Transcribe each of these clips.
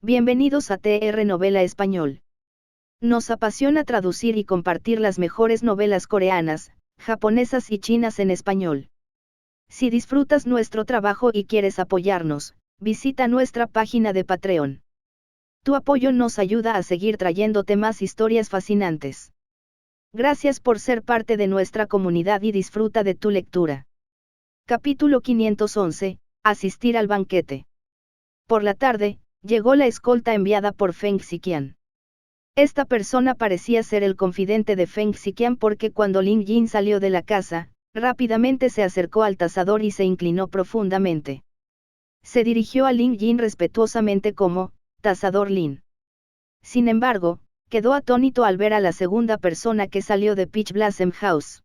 Bienvenidos a TR Novela Español. Nos apasiona traducir y compartir las mejores novelas coreanas, japonesas y chinas en español. Si disfrutas nuestro trabajo y quieres apoyarnos, visita nuestra página de Patreon. Tu apoyo nos ayuda a seguir trayéndote más historias fascinantes. Gracias por ser parte de nuestra comunidad y disfruta de tu lectura. Capítulo 511, Asistir al banquete. Por la tarde, llegó la escolta enviada por Feng Xiqian. Esta persona parecía ser el confidente de Feng Xiqian porque cuando Lin Jin salió de la casa, rápidamente se acercó al tasador y se inclinó profundamente. Se dirigió a Lin Jin respetuosamente como, tasador Lin. Sin embargo, quedó atónito al ver a la segunda persona que salió de Peach Blossom House.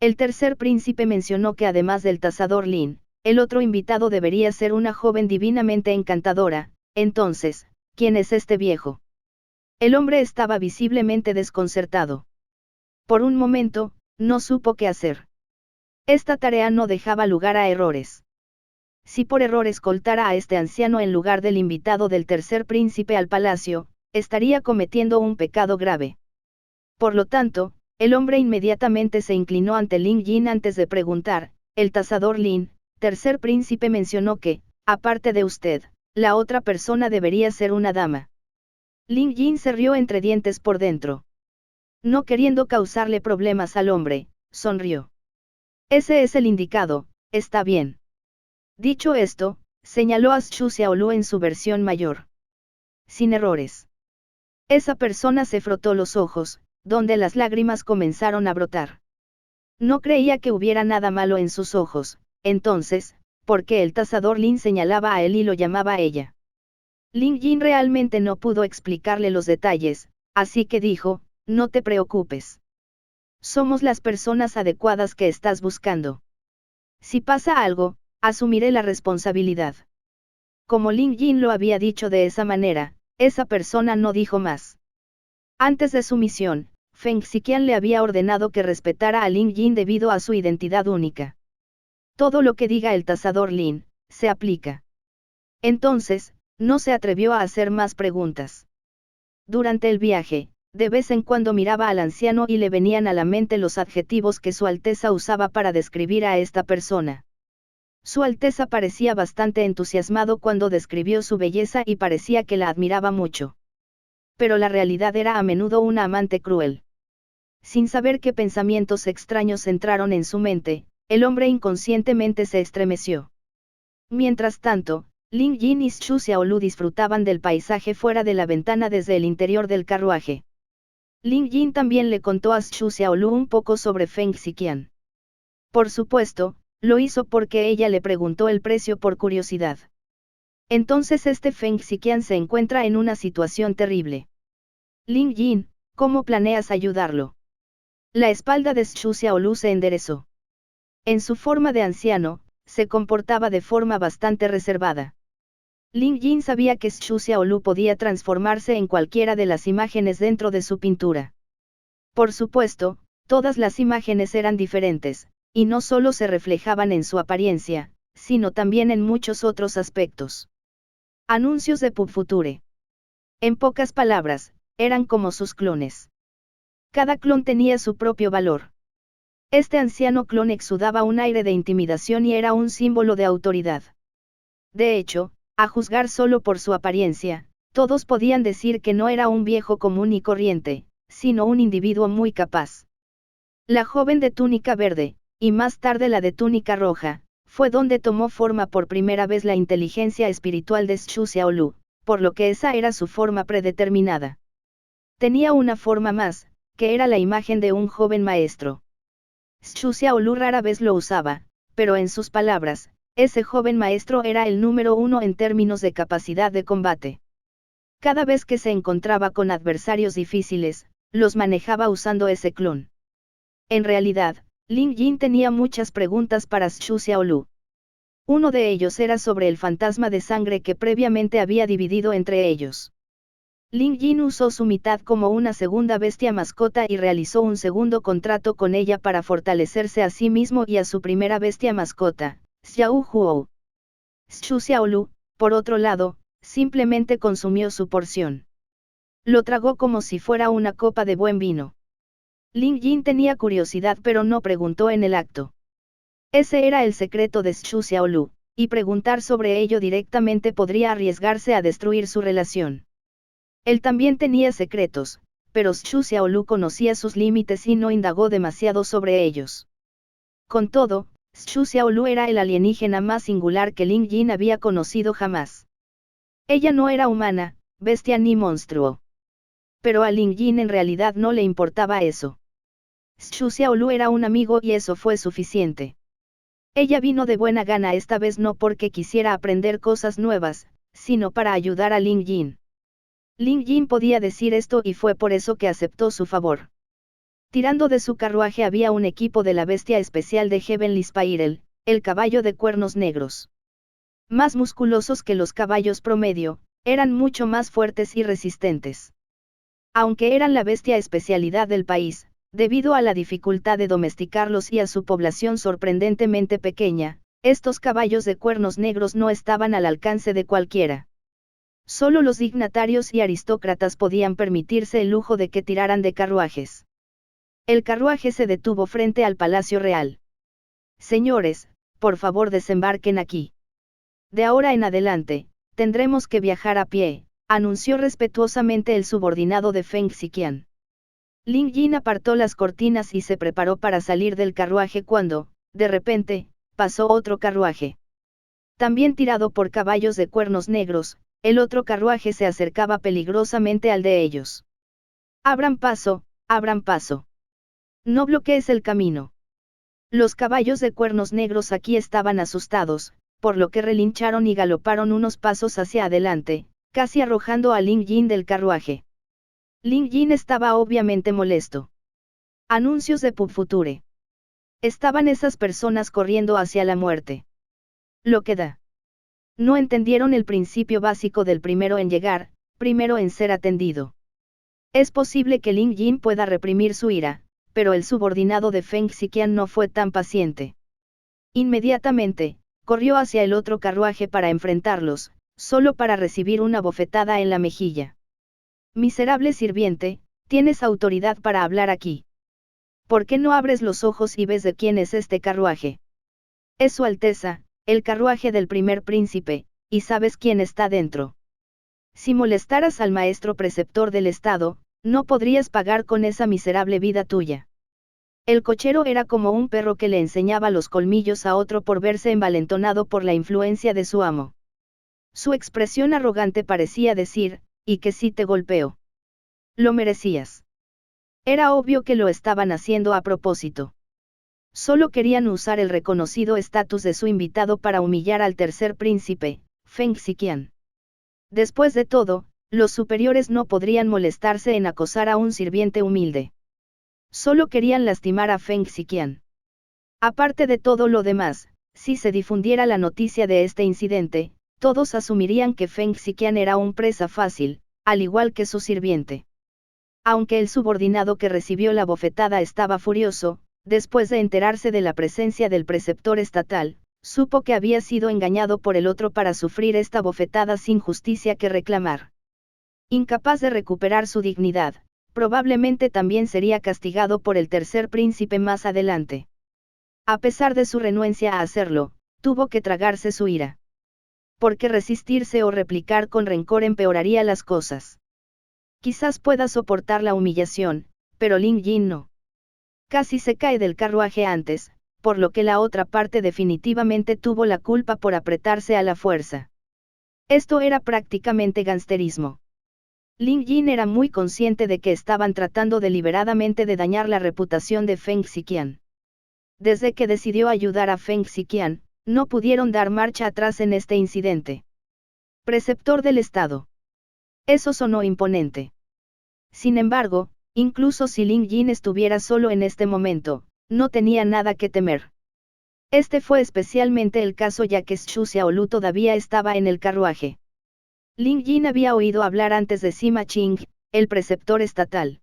El tercer príncipe mencionó que además del tasador Lin, el otro invitado debería ser una joven divinamente encantadora. Entonces, ¿quién es este viejo? El hombre estaba visiblemente desconcertado. Por un momento, no supo qué hacer. Esta tarea no dejaba lugar a errores. Si por error escoltara a este anciano en lugar del invitado del tercer príncipe al palacio, estaría cometiendo un pecado grave. Por lo tanto, el hombre inmediatamente se inclinó ante Lin Jin antes de preguntar. El tasador Lin, tercer príncipe, mencionó que, aparte de usted, la otra persona debería ser una dama. Lin Jin se rió entre dientes por dentro. No queriendo causarle problemas al hombre, sonrió. Ese es el indicado, está bien. Dicho esto, señaló a Xu Xiaolu en su versión mayor. Sin errores. Esa persona se frotó los ojos, donde las lágrimas comenzaron a brotar. No creía que hubiera nada malo en sus ojos, entonces, ¿por qué el tasador Lin señalaba a él y lo llamaba a ella? Lin Jin realmente no pudo explicarle los detalles, así que dijo, no te preocupes. Somos las personas adecuadas que estás buscando. Si pasa algo, asumiré la responsabilidad. Como Lin Jin lo había dicho de esa manera, esa persona no dijo más. Antes de su misión, Feng Xiqian le había ordenado que respetara a Lin Jin debido a su identidad única. Todo lo que diga el tasador Lin, se aplica. Entonces, no se atrevió a hacer más preguntas. Durante el viaje, de vez en cuando miraba al anciano y le venían a la mente los adjetivos que Su Alteza usaba para describir a esta persona. Su Alteza parecía bastante entusiasmado cuando describió su belleza y parecía que la admiraba mucho. Pero la realidad era a menudo una amante cruel. Sin saber qué pensamientos extraños entraron en su mente, el hombre inconscientemente se estremeció. Mientras tanto, Lin Jin y Xu Xiaolu disfrutaban del paisaje fuera de la ventana desde el interior del carruaje. Lin Jin también le contó a Xu Xiaolu un poco sobre Feng Xiqian. Por supuesto, lo hizo porque ella le preguntó el precio por curiosidad. Entonces este Feng Xiqian se encuentra en una situación terrible. Lin Jin, ¿cómo planeas ayudarlo? La espalda de Xu Xiaolu se enderezó. En su forma de anciano, se comportaba de forma bastante reservada. Lin Jin sabía que Xu Xiaolu podía transformarse en cualquiera de las imágenes dentro de su pintura. Por supuesto, todas las imágenes eran diferentes, y no solo se reflejaban en su apariencia, sino también en muchos otros aspectos. Anuncios de PubFuture. En pocas palabras, eran como sus clones. Cada clon tenía su propio valor. Este anciano clon exudaba un aire de intimidación y era un símbolo de autoridad. De hecho, a juzgar solo por su apariencia, todos podían decir que no era un viejo común y corriente, sino un individuo muy capaz. La joven de túnica verde, y más tarde la de túnica roja, fue donde tomó forma por primera vez la inteligencia espiritual de Xu Xiaolu, por lo que esa era su forma predeterminada. Tenía una forma más, que era la imagen de un joven maestro. Xu Xiaolu rara vez lo usaba, pero en sus palabras, ese joven maestro era el número uno en términos de capacidad de combate. Cada vez que se encontraba con adversarios difíciles, los manejaba usando ese clon. En realidad, Lin Jin tenía muchas preguntas para Xu Xiaolu. Uno de ellos era sobre el fantasma de sangre que previamente había dividido entre ellos. Lin Jin usó su mitad como una segunda bestia mascota y realizó un segundo contrato con ella para fortalecerse a sí mismo y a su primera bestia mascota, Xiao Huo. Xu Xiaolu, por otro lado, simplemente consumió su porción. Lo tragó como si fuera una copa de buen vino. Ling Jin tenía curiosidad pero no preguntó en el acto. Ese era el secreto de Xu Xiaolu, y preguntar sobre ello directamente podría arriesgarse a destruir su relación. Él también tenía secretos, pero Xu Xiaolu conocía sus límites y no indagó demasiado sobre ellos. Con todo, Xu Xiaolu era el alienígena más singular que Ling Jin había conocido jamás. Ella no era humana, bestia ni monstruo. Pero a Ling Jin en realidad no le importaba eso. Xu Xiaolu era un amigo y eso fue suficiente. Ella vino de buena gana esta vez no porque quisiera aprender cosas nuevas, sino para ayudar a Ling Jin. Ling Jin podía decir esto y fue por eso que aceptó su favor. Tirando de su carruaje había un equipo de la bestia especial de Heavenly Spiral, el caballo de cuernos negros. Más musculosos que los caballos promedio, eran mucho más fuertes y resistentes. Aunque eran la bestia especialidad del país, debido a la dificultad de domesticarlos y a su población sorprendentemente pequeña, estos caballos de cuernos negros no estaban al alcance de cualquiera. Solo los dignatarios y aristócratas podían permitirse el lujo de que tiraran de carruajes. El carruaje se detuvo frente al Palacio Real. Señores, por favor desembarquen aquí. De ahora en adelante, tendremos que viajar a pie, anunció respetuosamente el subordinado de Feng Xiqian. Ling Jin apartó las cortinas y se preparó para salir del carruaje cuando, de repente, pasó otro carruaje. También tirado por caballos de cuernos negros, el otro carruaje se acercaba peligrosamente al de ellos. Abran paso, abran paso. No bloquees el camino. Los caballos de cuernos negros aquí estaban asustados, por lo que relincharon y galoparon unos pasos hacia adelante, casi arrojando a Ling Jin del carruaje. Ling Jin estaba obviamente molesto. Anuncios de Pub Future. Estaban esas personas corriendo hacia la muerte. Lo que da. No entendieron el principio básico del primero en llegar, primero en ser atendido. Es posible que Ling Jin pueda reprimir su ira, pero el subordinado de Feng Xiqian no fue tan paciente. Inmediatamente, corrió hacia el otro carruaje para enfrentarlos, solo para recibir una bofetada en la mejilla. Miserable sirviente, tienes autoridad para hablar aquí. ¿Por qué no abres los ojos y ves de quién es este carruaje? Es Su Alteza, el carruaje del primer príncipe, y sabes quién está dentro. Si molestaras al maestro preceptor del Estado, no podrías pagar con esa miserable vida tuya. El cochero era como un perro que le enseñaba los colmillos a otro por verse envalentonado por la influencia de su amo. Su expresión arrogante parecía decir, y que sí te golpeo. Lo merecías. Era obvio que lo estaban haciendo a propósito. Solo querían usar el reconocido estatus de su invitado para humillar al tercer príncipe, Feng Xiqian. Después de todo, los superiores no podrían molestarse en acosar a un sirviente humilde. Solo querían lastimar a Feng Xiqian. Aparte de todo lo demás, si se difundiera la noticia de este incidente, todos asumirían que Feng Xiqian era un presa fácil, al igual que su sirviente. Aunque el subordinado que recibió la bofetada estaba furioso, después de enterarse de la presencia del preceptor estatal, supo que había sido engañado por el otro para sufrir esta bofetada sin justicia que reclamar. Incapaz de recuperar su dignidad, probablemente también sería castigado por el tercer príncipe más adelante. A pesar de su renuencia a hacerlo, tuvo que tragarse su ira. Porque resistirse o replicar con rencor empeoraría las cosas. Quizás pueda soportar la humillación, pero Ling Jin no. Casi se cae del carruaje antes, por lo que la otra parte definitivamente tuvo la culpa por apretarse a la fuerza. Esto era prácticamente gangsterismo. Ling Jin era muy consciente de que estaban tratando deliberadamente de dañar la reputación de Feng Xiqian. Desde que decidió ayudar a Feng Xiqian, no pudieron dar marcha atrás en este incidente. Preceptor del Estado. Eso sonó imponente. Sin embargo, incluso si Ling Jin estuviera solo en este momento, no tenía nada que temer. Este fue especialmente el caso ya que Xu Xiaolu todavía estaba en el carruaje. Ling Jin había oído hablar antes de Sima Qing, el preceptor estatal.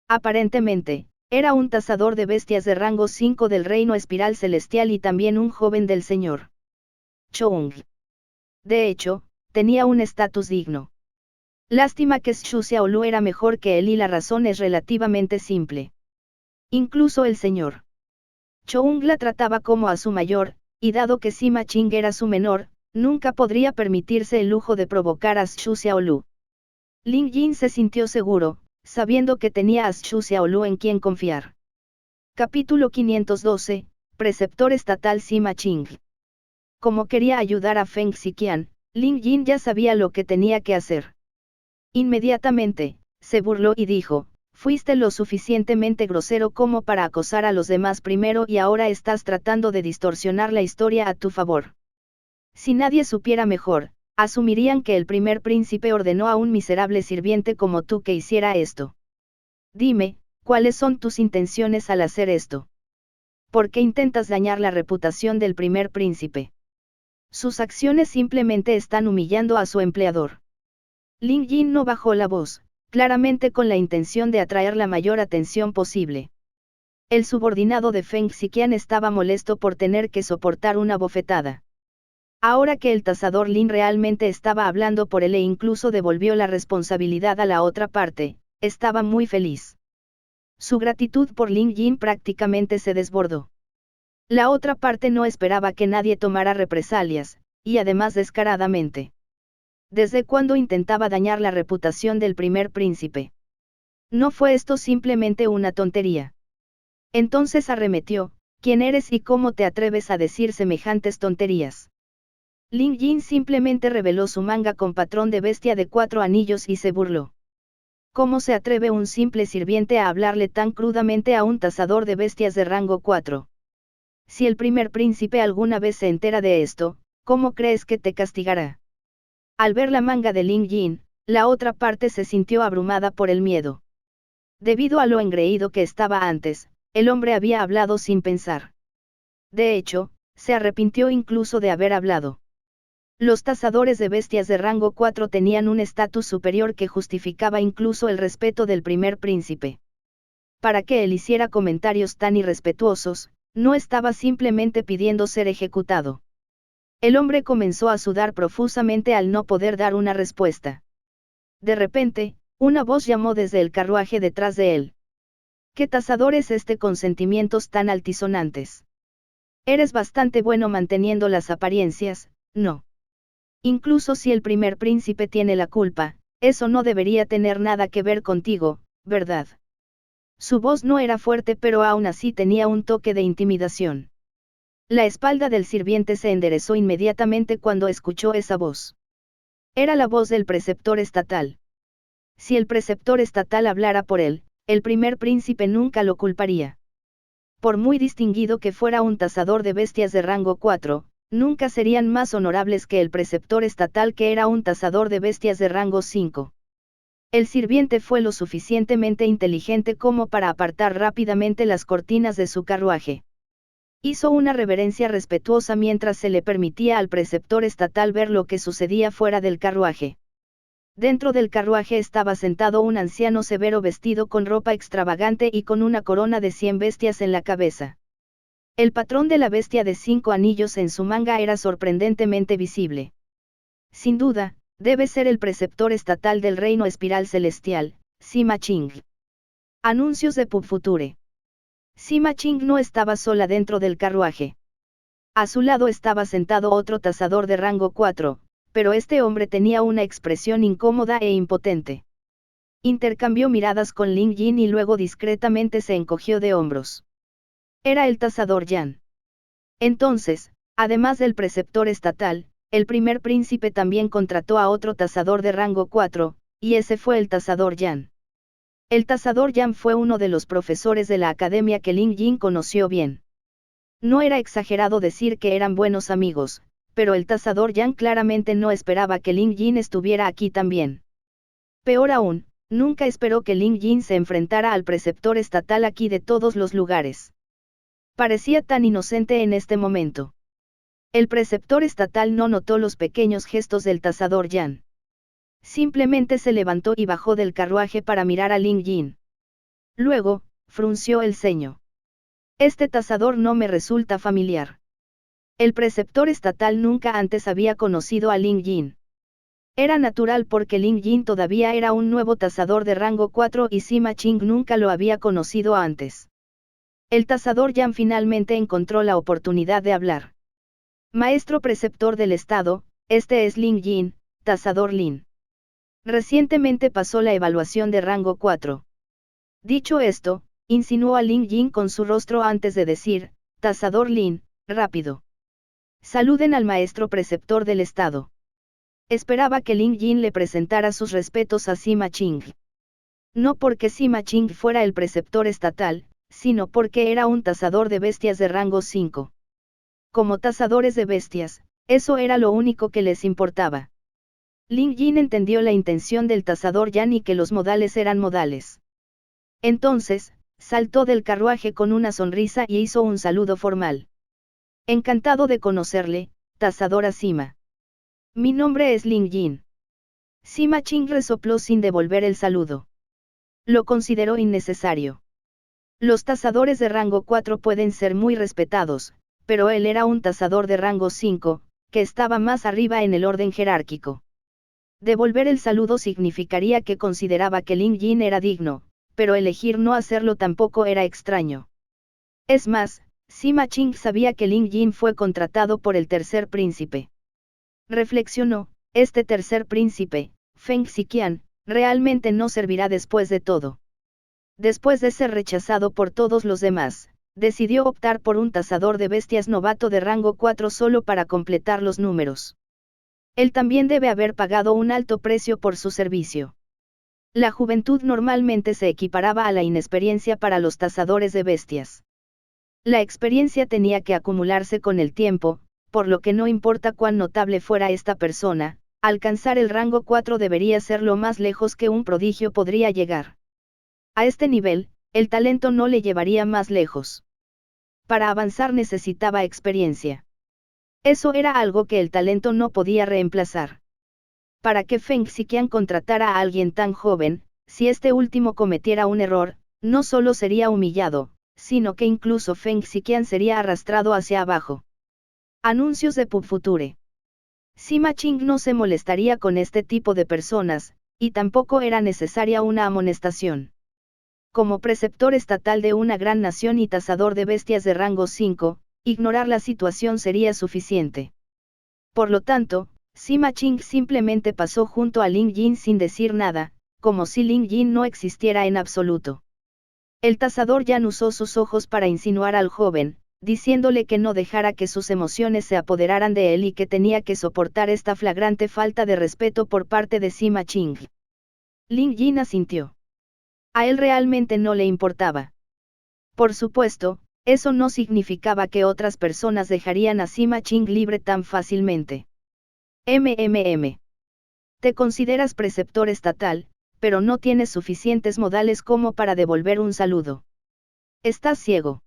Aparentemente, era un cazador de bestias de rango 5 del reino espiral celestial y también un joven del señor Chong. De hecho, tenía un estatus digno. Lástima que Xu Xiaolu era mejor que él y la razón es relativamente simple. Incluso el señor Choung la trataba como a su mayor, y dado que Sima Qing era su menor, nunca podría permitirse el lujo de provocar a Xu Xiaolu. Lin Jin se sintió seguro, sabiendo que tenía a Xu Xiaolu en quien confiar. Capítulo 512, Preceptor Estatal Sima Qing. Como quería ayudar a Feng Xiqian, Lin Jin ya sabía lo que tenía que hacer. Inmediatamente, se burló y dijo, fuiste lo suficientemente grosero como para acosar a los demás primero y ahora estás tratando de distorsionar la historia a tu favor. Si nadie supiera mejor, asumirían que el primer príncipe ordenó a un miserable sirviente como tú que hiciera esto. Dime, ¿cuáles son tus intenciones al hacer esto? ¿Por qué intentas dañar la reputación del primer príncipe? Sus acciones simplemente están humillando a su empleador. Lin Jin no bajó la voz, claramente con la intención de atraer la mayor atención posible. El subordinado de Feng Xiqian estaba molesto por tener que soportar una bofetada. Ahora que el tasador Lin realmente estaba hablando por él e incluso devolvió la responsabilidad a la otra parte, estaba muy feliz. Su gratitud por Lin Jin prácticamente se desbordó. La otra parte no esperaba que nadie tomara represalias, y además descaradamente. ¿Desde cuándo intentaba dañar la reputación del primer príncipe? ¿No fue esto simplemente una tontería? Entonces arremetió, ¿quién eres y cómo te atreves a decir semejantes tonterías? Lin Jin simplemente reveló su manga con patrón de bestia de 4 anillos y se burló. ¿Cómo se atreve un simple sirviente a hablarle tan crudamente a un tasador de bestias de rango 4? Si el primer príncipe alguna vez se entera de esto, ¿cómo crees que te castigará? Al ver la manga de Lin Jin, la otra parte se sintió abrumada por el miedo. Debido a lo engreído que estaba antes, el hombre había hablado sin pensar. De hecho, se arrepintió incluso de haber hablado. Los tasadores de bestias de rango 4 tenían un estatus superior que justificaba incluso el respeto del primer príncipe. Para que él hiciera comentarios tan irrespetuosos, no estaba simplemente pidiendo ser ejecutado. El hombre comenzó a sudar profusamente al no poder dar una respuesta. De repente, una voz llamó desde el carruaje detrás de él. ¿Qué tasador es este con sentimientos tan altisonantes? Eres bastante bueno manteniendo las apariencias, ¿no? Incluso si el primer príncipe tiene la culpa, eso no debería tener nada que ver contigo, ¿verdad? Su voz no era fuerte pero aún así tenía un toque de intimidación. La espalda del sirviente se enderezó inmediatamente cuando escuchó esa voz. Era la voz del preceptor estatal. Si el preceptor estatal hablara por él, el primer príncipe nunca lo culparía. Por muy distinguido que fuera un tasador de bestias de rango 4, nunca serían más honorables que el preceptor estatal que era un tasador de bestias de rango 5. El sirviente fue lo suficientemente inteligente como para apartar rápidamente las cortinas de su carruaje. Hizo una reverencia respetuosa mientras se le permitía al preceptor estatal ver lo que sucedía fuera del carruaje. Dentro del carruaje estaba sentado un anciano severo vestido con ropa extravagante y con una corona de 100 bestias en la cabeza. El patrón de la bestia de 5 anillos en su manga era sorprendentemente visible. Sin duda, debe ser el preceptor estatal del reino espiral celestial, Sima Qing. Anuncios de PubFuture. Sima Qing no estaba sola dentro del carruaje. A su lado estaba sentado otro tasador de rango 4, pero este hombre tenía una expresión incómoda e impotente. Intercambió miradas con Lin Jin y luego discretamente se encogió de hombros. Era el tasador Yan. Entonces, además del preceptor estatal, el primer príncipe también contrató a otro tasador de rango 4, y ese fue el tasador Yan. El tasador Yan fue uno de los profesores de la academia que Lin Jin conoció bien. No era exagerado decir que eran buenos amigos, pero el tasador Yan claramente no esperaba que Lin Jin estuviera aquí también. Peor aún, nunca esperó que Lin Jin se enfrentara al preceptor estatal aquí de todos los lugares. Parecía tan inocente en este momento. El preceptor estatal no notó los pequeños gestos del tasador Yan. Simplemente se levantó y bajó del carruaje para mirar a Lin Jin. Luego, frunció el ceño. Este tasador no me resulta familiar. El preceptor estatal nunca antes había conocido a Lin Jin. Era natural porque Lin Jin todavía era un nuevo tasador de rango 4 y Sima Ching nunca lo había conocido antes. El tasador Yan finalmente encontró la oportunidad de hablar. Maestro preceptor del estado, este es Lin Jin, tasador Lin. Recientemente pasó la evaluación de rango 4. Dicho esto, insinuó a Lin Jin con su rostro antes de decir, tasador Lin, rápido. Saluden al maestro preceptor del estado. Esperaba que Lin Jin le presentara sus respetos a Sima Ching. No porque Sima Ching fuera el preceptor estatal, sino porque era un tasador de bestias de rango 5. Como tasadores de bestias, eso era lo único que les importaba. Lin Jin entendió la intención del tasador Yan y que los modales eran modales. Entonces, saltó del carruaje con una sonrisa y hizo un saludo formal. Encantado de conocerle, tasadora Sima. Mi nombre es Lin Jin. Sima Ching resopló sin devolver el saludo. Lo consideró innecesario. Los tasadores de rango 4 pueden ser muy respetados, pero él era un tasador de rango 5, que estaba más arriba en el orden jerárquico. Devolver el saludo significaría que consideraba que Lin Jin era digno, pero elegir no hacerlo tampoco era extraño. Es más, Sima Ching sabía que Lin Jin fue contratado por el tercer príncipe. Reflexionó, este tercer príncipe, Feng Xiqian, realmente no servirá después de todo. Después de ser rechazado por todos los demás, decidió optar por un tasador de bestias novato de rango 4 solo para completar los números. Él también debe haber pagado un alto precio por su servicio. La juventud normalmente se equiparaba a la inexperiencia para los tasadores de bestias. La experiencia tenía que acumularse con el tiempo, por lo que no importa cuán notable fuera esta persona, alcanzar el rango 4 debería ser lo más lejos que un prodigio podría llegar. A este nivel, el talento no le llevaría más lejos. Para avanzar necesitaba experiencia. Eso era algo que el talento no podía reemplazar. Para que Feng Xiqian contratara a alguien tan joven, si este último cometiera un error, no solo sería humillado, sino que incluso Feng Xiqian sería arrastrado hacia abajo. Anuncios de PubFuture. Sima Ching no se molestaría con este tipo de personas, y tampoco era necesaria una amonestación. Como preceptor estatal de una gran nación y tasador de bestias de rango 5, ignorar la situación sería suficiente. Por lo tanto, Sima Ching simplemente pasó junto a Lin Jin sin decir nada, como si Lin Jin no existiera en absoluto. El tasador Yan usó sus ojos para insinuar al joven, diciéndole que no dejara que sus emociones se apoderaran de él y que tenía que soportar esta flagrante falta de respeto por parte de Sima Ching. Lin Jin asintió. A él realmente no le importaba. Por supuesto, eso no significaba que otras personas dejarían a Sima Ching libre tan fácilmente. Te consideras preceptor estatal, pero no tienes suficientes modales como para devolver un saludo. Estás ciego.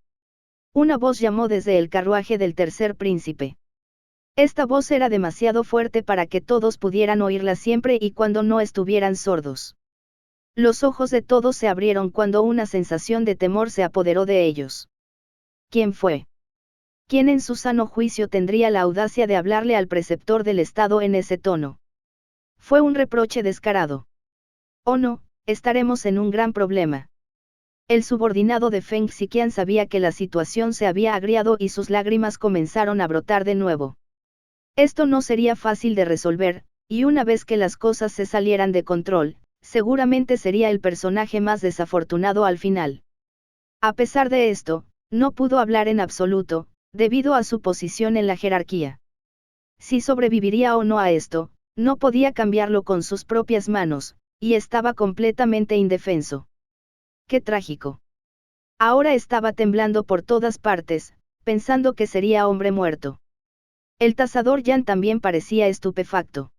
Una voz llamó desde el carruaje del tercer príncipe. Esta voz era demasiado fuerte para que todos pudieran oírla siempre y cuando no estuvieran sordos. Los ojos de todos se abrieron cuando una sensación de temor se apoderó de ellos. ¿Quién fue? ¿Quién en su sano juicio tendría la audacia de hablarle al preceptor del estado en ese tono? Fue un reproche descarado. Oh no, estaremos en un gran problema. El subordinado de Feng Xiqian sabía que la situación se había agriado y sus lágrimas comenzaron a brotar de nuevo. Esto no sería fácil de resolver, y una vez que las cosas se salieran de control, seguramente sería el personaje más desafortunado al final. A pesar de esto, no pudo hablar en absoluto, debido a su posición en la jerarquía. Si sobreviviría o no a esto, no podía cambiarlo con sus propias manos, y estaba completamente indefenso. ¡Qué trágico! Ahora estaba temblando por todas partes, pensando que sería hombre muerto. El tasador Yan también parecía estupefacto.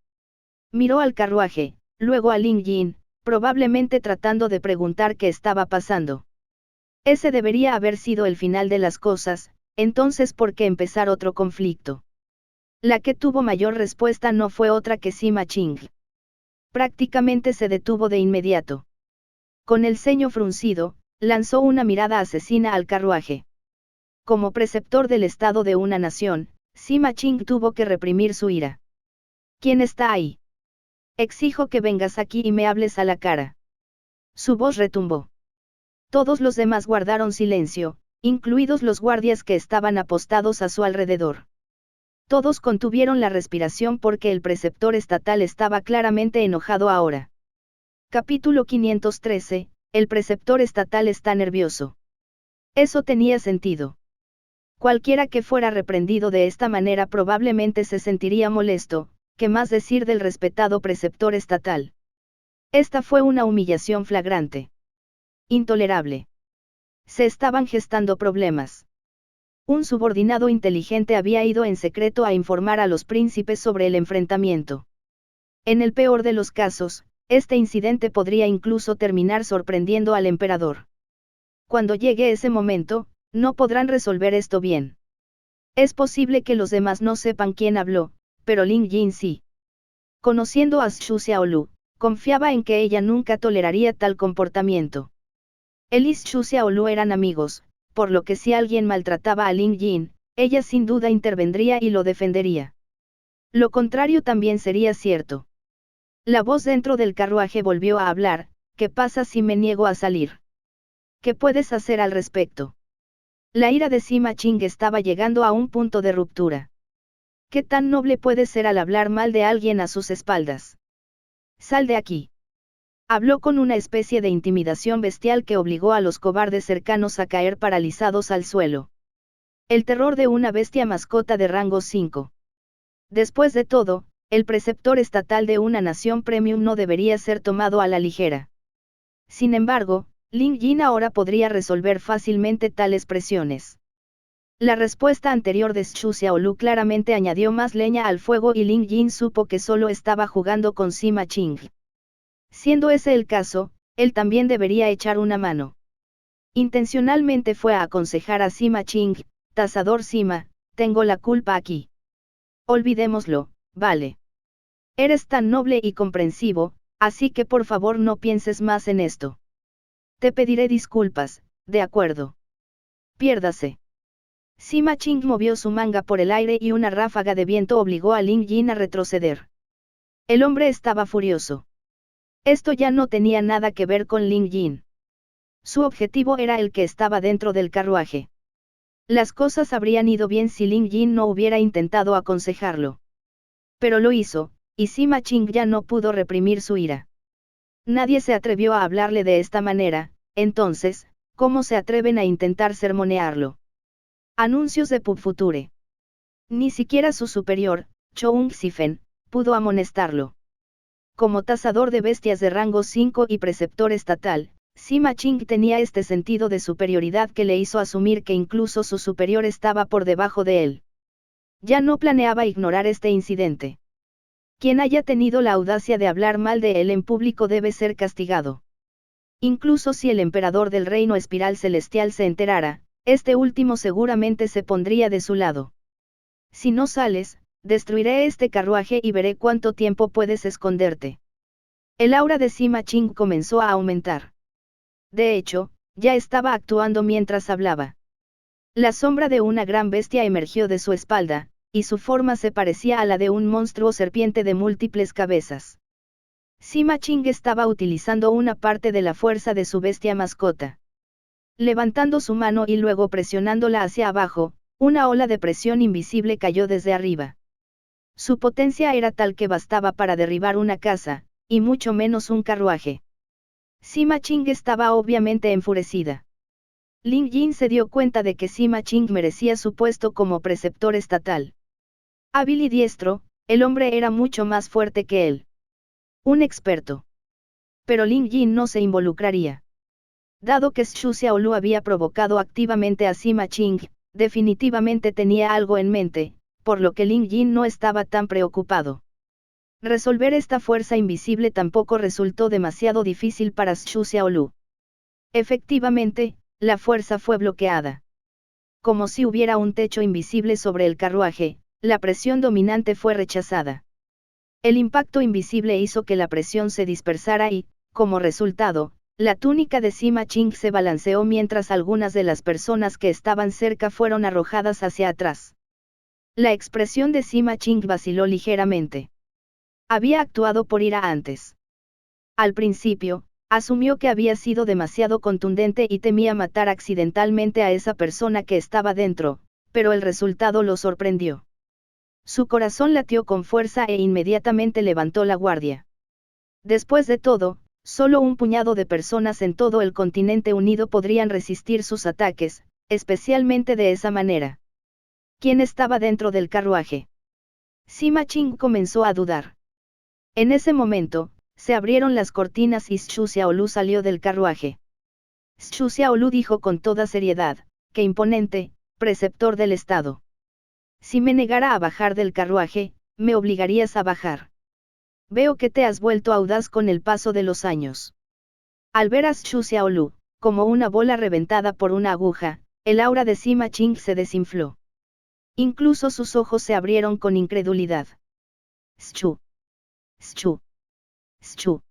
Miró al carruaje, luego a Lin Jin, probablemente tratando de preguntar qué estaba pasando. Ese debería haber sido el final de las cosas, entonces ¿por qué empezar otro conflicto? La que tuvo mayor respuesta no fue otra que Sima Ching. Prácticamente se detuvo de inmediato. Con el ceño fruncido, lanzó una mirada asesina al carruaje. Como preceptor del estado de una nación, Sima Ching tuvo que reprimir su ira. ¿Quién está ahí? Exijo que vengas aquí y me hables a la cara. Su voz retumbó. Todos los demás guardaron silencio, incluidos los guardias que estaban apostados a su alrededor. Todos contuvieron la respiración porque el preceptor estatal estaba claramente enojado ahora. Capítulo 513, el preceptor estatal está nervioso. Eso tenía sentido. Cualquiera que fuera reprendido de esta manera probablemente se sentiría molesto, ¿qué más decir del respetado preceptor estatal? Esta fue una humillación flagrante. Intolerable. Se estaban gestando problemas. Un subordinado inteligente había ido en secreto a informar a los príncipes sobre el enfrentamiento. En el peor de los casos, este incidente podría incluso terminar sorprendiendo al emperador. Cuando llegue ese momento, no podrán resolver esto bien. Es posible que los demás no sepan quién habló, pero Lin Jin sí. Conociendo a Xu Xiaolu, confiaba en que ella nunca toleraría tal comportamiento. Él y Xu Xiaolu eran amigos, por lo que si alguien maltrataba a Lin Jin, ella sin duda intervendría y lo defendería. Lo contrario también sería cierto. La voz dentro del carruaje volvió a hablar, ¿qué pasa si me niego a salir? ¿Qué puedes hacer al respecto? La ira de Sima Qing estaba llegando a un punto de ruptura. ¿Qué tan noble puede ser al hablar mal de alguien a sus espaldas? Sal de aquí. Habló con una especie de intimidación bestial que obligó a los cobardes cercanos a caer paralizados al suelo. El terror de una bestia mascota de rango 5. Después de todo, el preceptor estatal de una nación premium no debería ser tomado a la ligera. Sin embargo, Lin Jin ahora podría resolver fácilmente tales presiones. La respuesta anterior de Xu Xiaolu claramente añadió más leña al fuego y Lin Jin supo que solo estaba jugando con Sima Qing. Siendo ese el caso, él también debería echar una mano. Intencionalmente fue a aconsejar a Sima Qing, tasador Sima, tengo la culpa aquí. Olvidémoslo, vale. Eres tan noble y comprensivo, así que por favor no pienses más en esto. Te pediré disculpas, de acuerdo. Piérdase. Sima Qing movió su manga por el aire y una ráfaga de viento obligó a Lin Jin a retroceder. El hombre estaba furioso. Esto ya no tenía nada que ver con Lin Jin. Su objetivo era el que estaba dentro del carruaje. Las cosas habrían ido bien si Lin Jin no hubiera intentado aconsejarlo. Pero lo hizo, y Sima Qing ya no pudo reprimir su ira. Nadie se atrevió a hablarle de esta manera, entonces, ¿cómo se atreven a intentar sermonearlo? Anuncios de Pub Future. Ni siquiera su superior, Choung Sifen, pudo amonestarlo. Como tasador de bestias de rango 5 y preceptor estatal, Sima Qing tenía este sentido de superioridad que le hizo asumir que incluso su superior estaba por debajo de él. Ya no planeaba ignorar este incidente. Quien haya tenido la audacia de hablar mal de él en público debe ser castigado. Incluso si el emperador del reino espiral celestial se enterara, este último seguramente se pondría de su lado. Si no sales, destruiré este carruaje y veré cuánto tiempo puedes esconderte. El aura de Sima Qing comenzó a aumentar. De hecho, ya estaba actuando mientras hablaba. La sombra de una gran bestia emergió de su espalda, y su forma se parecía a la de un monstruo serpiente de múltiples cabezas. Sima Qing estaba utilizando una parte de la fuerza de su bestia mascota. Levantando su mano y luego presionándola hacia abajo, una ola de presión invisible cayó desde arriba. Su potencia era tal que bastaba para derribar una casa, y mucho menos un carruaje. Sima Qing estaba obviamente enfurecida. Lin Jin se dio cuenta de que Sima Qing merecía su puesto como preceptor estatal. Hábil y diestro, el hombre era mucho más fuerte que él. Un experto. Pero Lin Jin no se involucraría. Dado que Xu Xiaolu había provocado activamente a Sima Qing, definitivamente tenía algo en mente, por lo que Lin Jin no estaba tan preocupado. Resolver esta fuerza invisible tampoco resultó demasiado difícil para Xu Xiaolu. Efectivamente, la fuerza fue bloqueada. Como si hubiera un techo invisible sobre el carruaje, la presión dominante fue rechazada. El impacto invisible hizo que la presión se dispersara y, como resultado, la túnica de Sima Qing se balanceó mientras algunas de las personas que estaban cerca fueron arrojadas hacia atrás. La expresión de Sima Qing vaciló ligeramente. Había actuado por ira antes. Al principio, asumió que había sido demasiado contundente y temía matar accidentalmente a esa persona que estaba dentro, pero el resultado lo sorprendió. Su corazón latió con fuerza e inmediatamente levantó la guardia. Después de todo, solo un puñado de personas en todo el continente unido podrían resistir sus ataques, especialmente de esa manera. ¿Quién estaba dentro del carruaje? Sima Qing comenzó a dudar. En ese momento, se abrieron las cortinas y Zhu Xiaolu salió del carruaje. Zhu Xiaolu dijo con toda seriedad: «Qué imponente, preceptor del Estado. Si me negara a bajar del carruaje, me obligarías a bajar. Veo que te has vuelto audaz con el paso de los años». Al ver a Zhu Xiaolu, como una bola reventada por una aguja, el aura de Sima Qing se desinfló. Incluso sus ojos se abrieron con incredulidad. Zhu. Zhu. Zhu.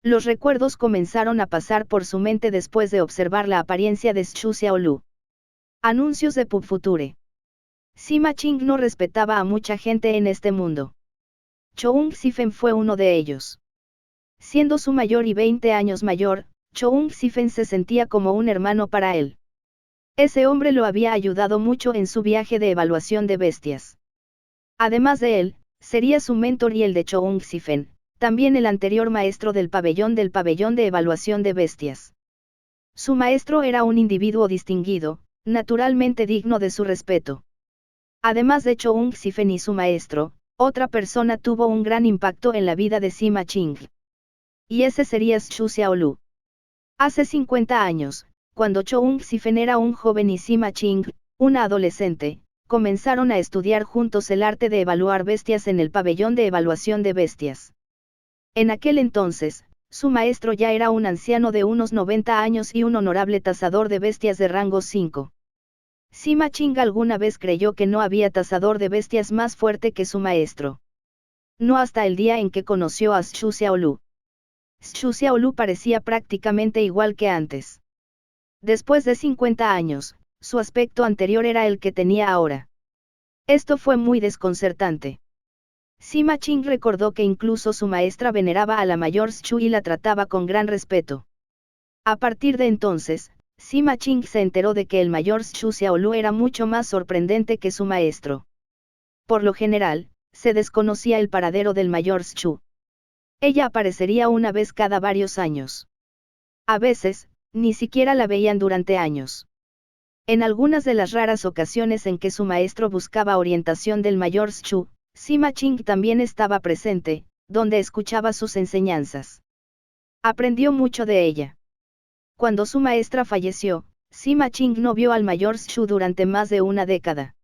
Los recuerdos comenzaron a pasar por su mente después de observar la apariencia de Zhu Xiaolu. Anuncios de Pub Future. Sima Qing no respetaba a mucha gente en este mundo. Choung Sifen fue uno de ellos. Siendo su mayor y 20 años mayor, Choung Sifen se sentía como un hermano para él. Ese hombre lo había ayudado mucho en su viaje de evaluación de bestias. Además de él, sería su mentor y el de Choung Sifen, también el anterior maestro del pabellón de evaluación de bestias. Su maestro era un individuo distinguido, naturalmente digno de su respeto. Además de Choung Sifen y su maestro, otra persona tuvo un gran impacto en la vida de Sima Qing. Y ese sería Zhu Xiaolu. Hace 50 años, cuando Choung Sifen era un joven y Sima Qing, una adolescente, comenzaron a estudiar juntos el arte de evaluar bestias en el pabellón de evaluación de bestias. En aquel entonces, su maestro ya era un anciano de unos 90 años y un honorable tasador de bestias de rango 5. Sima Qing alguna vez creyó que no había tasador de bestias más fuerte que su maestro. No hasta el día en que conoció a Zhu Xiaolu. Zhu Xiaolu parecía prácticamente igual que antes. Después de 50 años, su aspecto anterior era el que tenía ahora. Esto fue muy desconcertante. Sima Qing recordó que incluso su maestra veneraba a la mayor Zhu y la trataba con gran respeto. A partir de entonces, Sima Qing se enteró de que el mayor Zhu Xiaolu era mucho más sorprendente que su maestro. Por lo general, se desconocía el paradero del mayor Zhu. Ella aparecería una vez cada varios años. A veces, ni siquiera la veían durante años. En algunas de las raras ocasiones en que su maestro buscaba orientación del mayor Zhu, Sima Qing también estaba presente, donde escuchaba sus enseñanzas. Aprendió mucho de ella. Cuando su maestra falleció, Sima Qing no vio al mayor Zhu durante más de una década.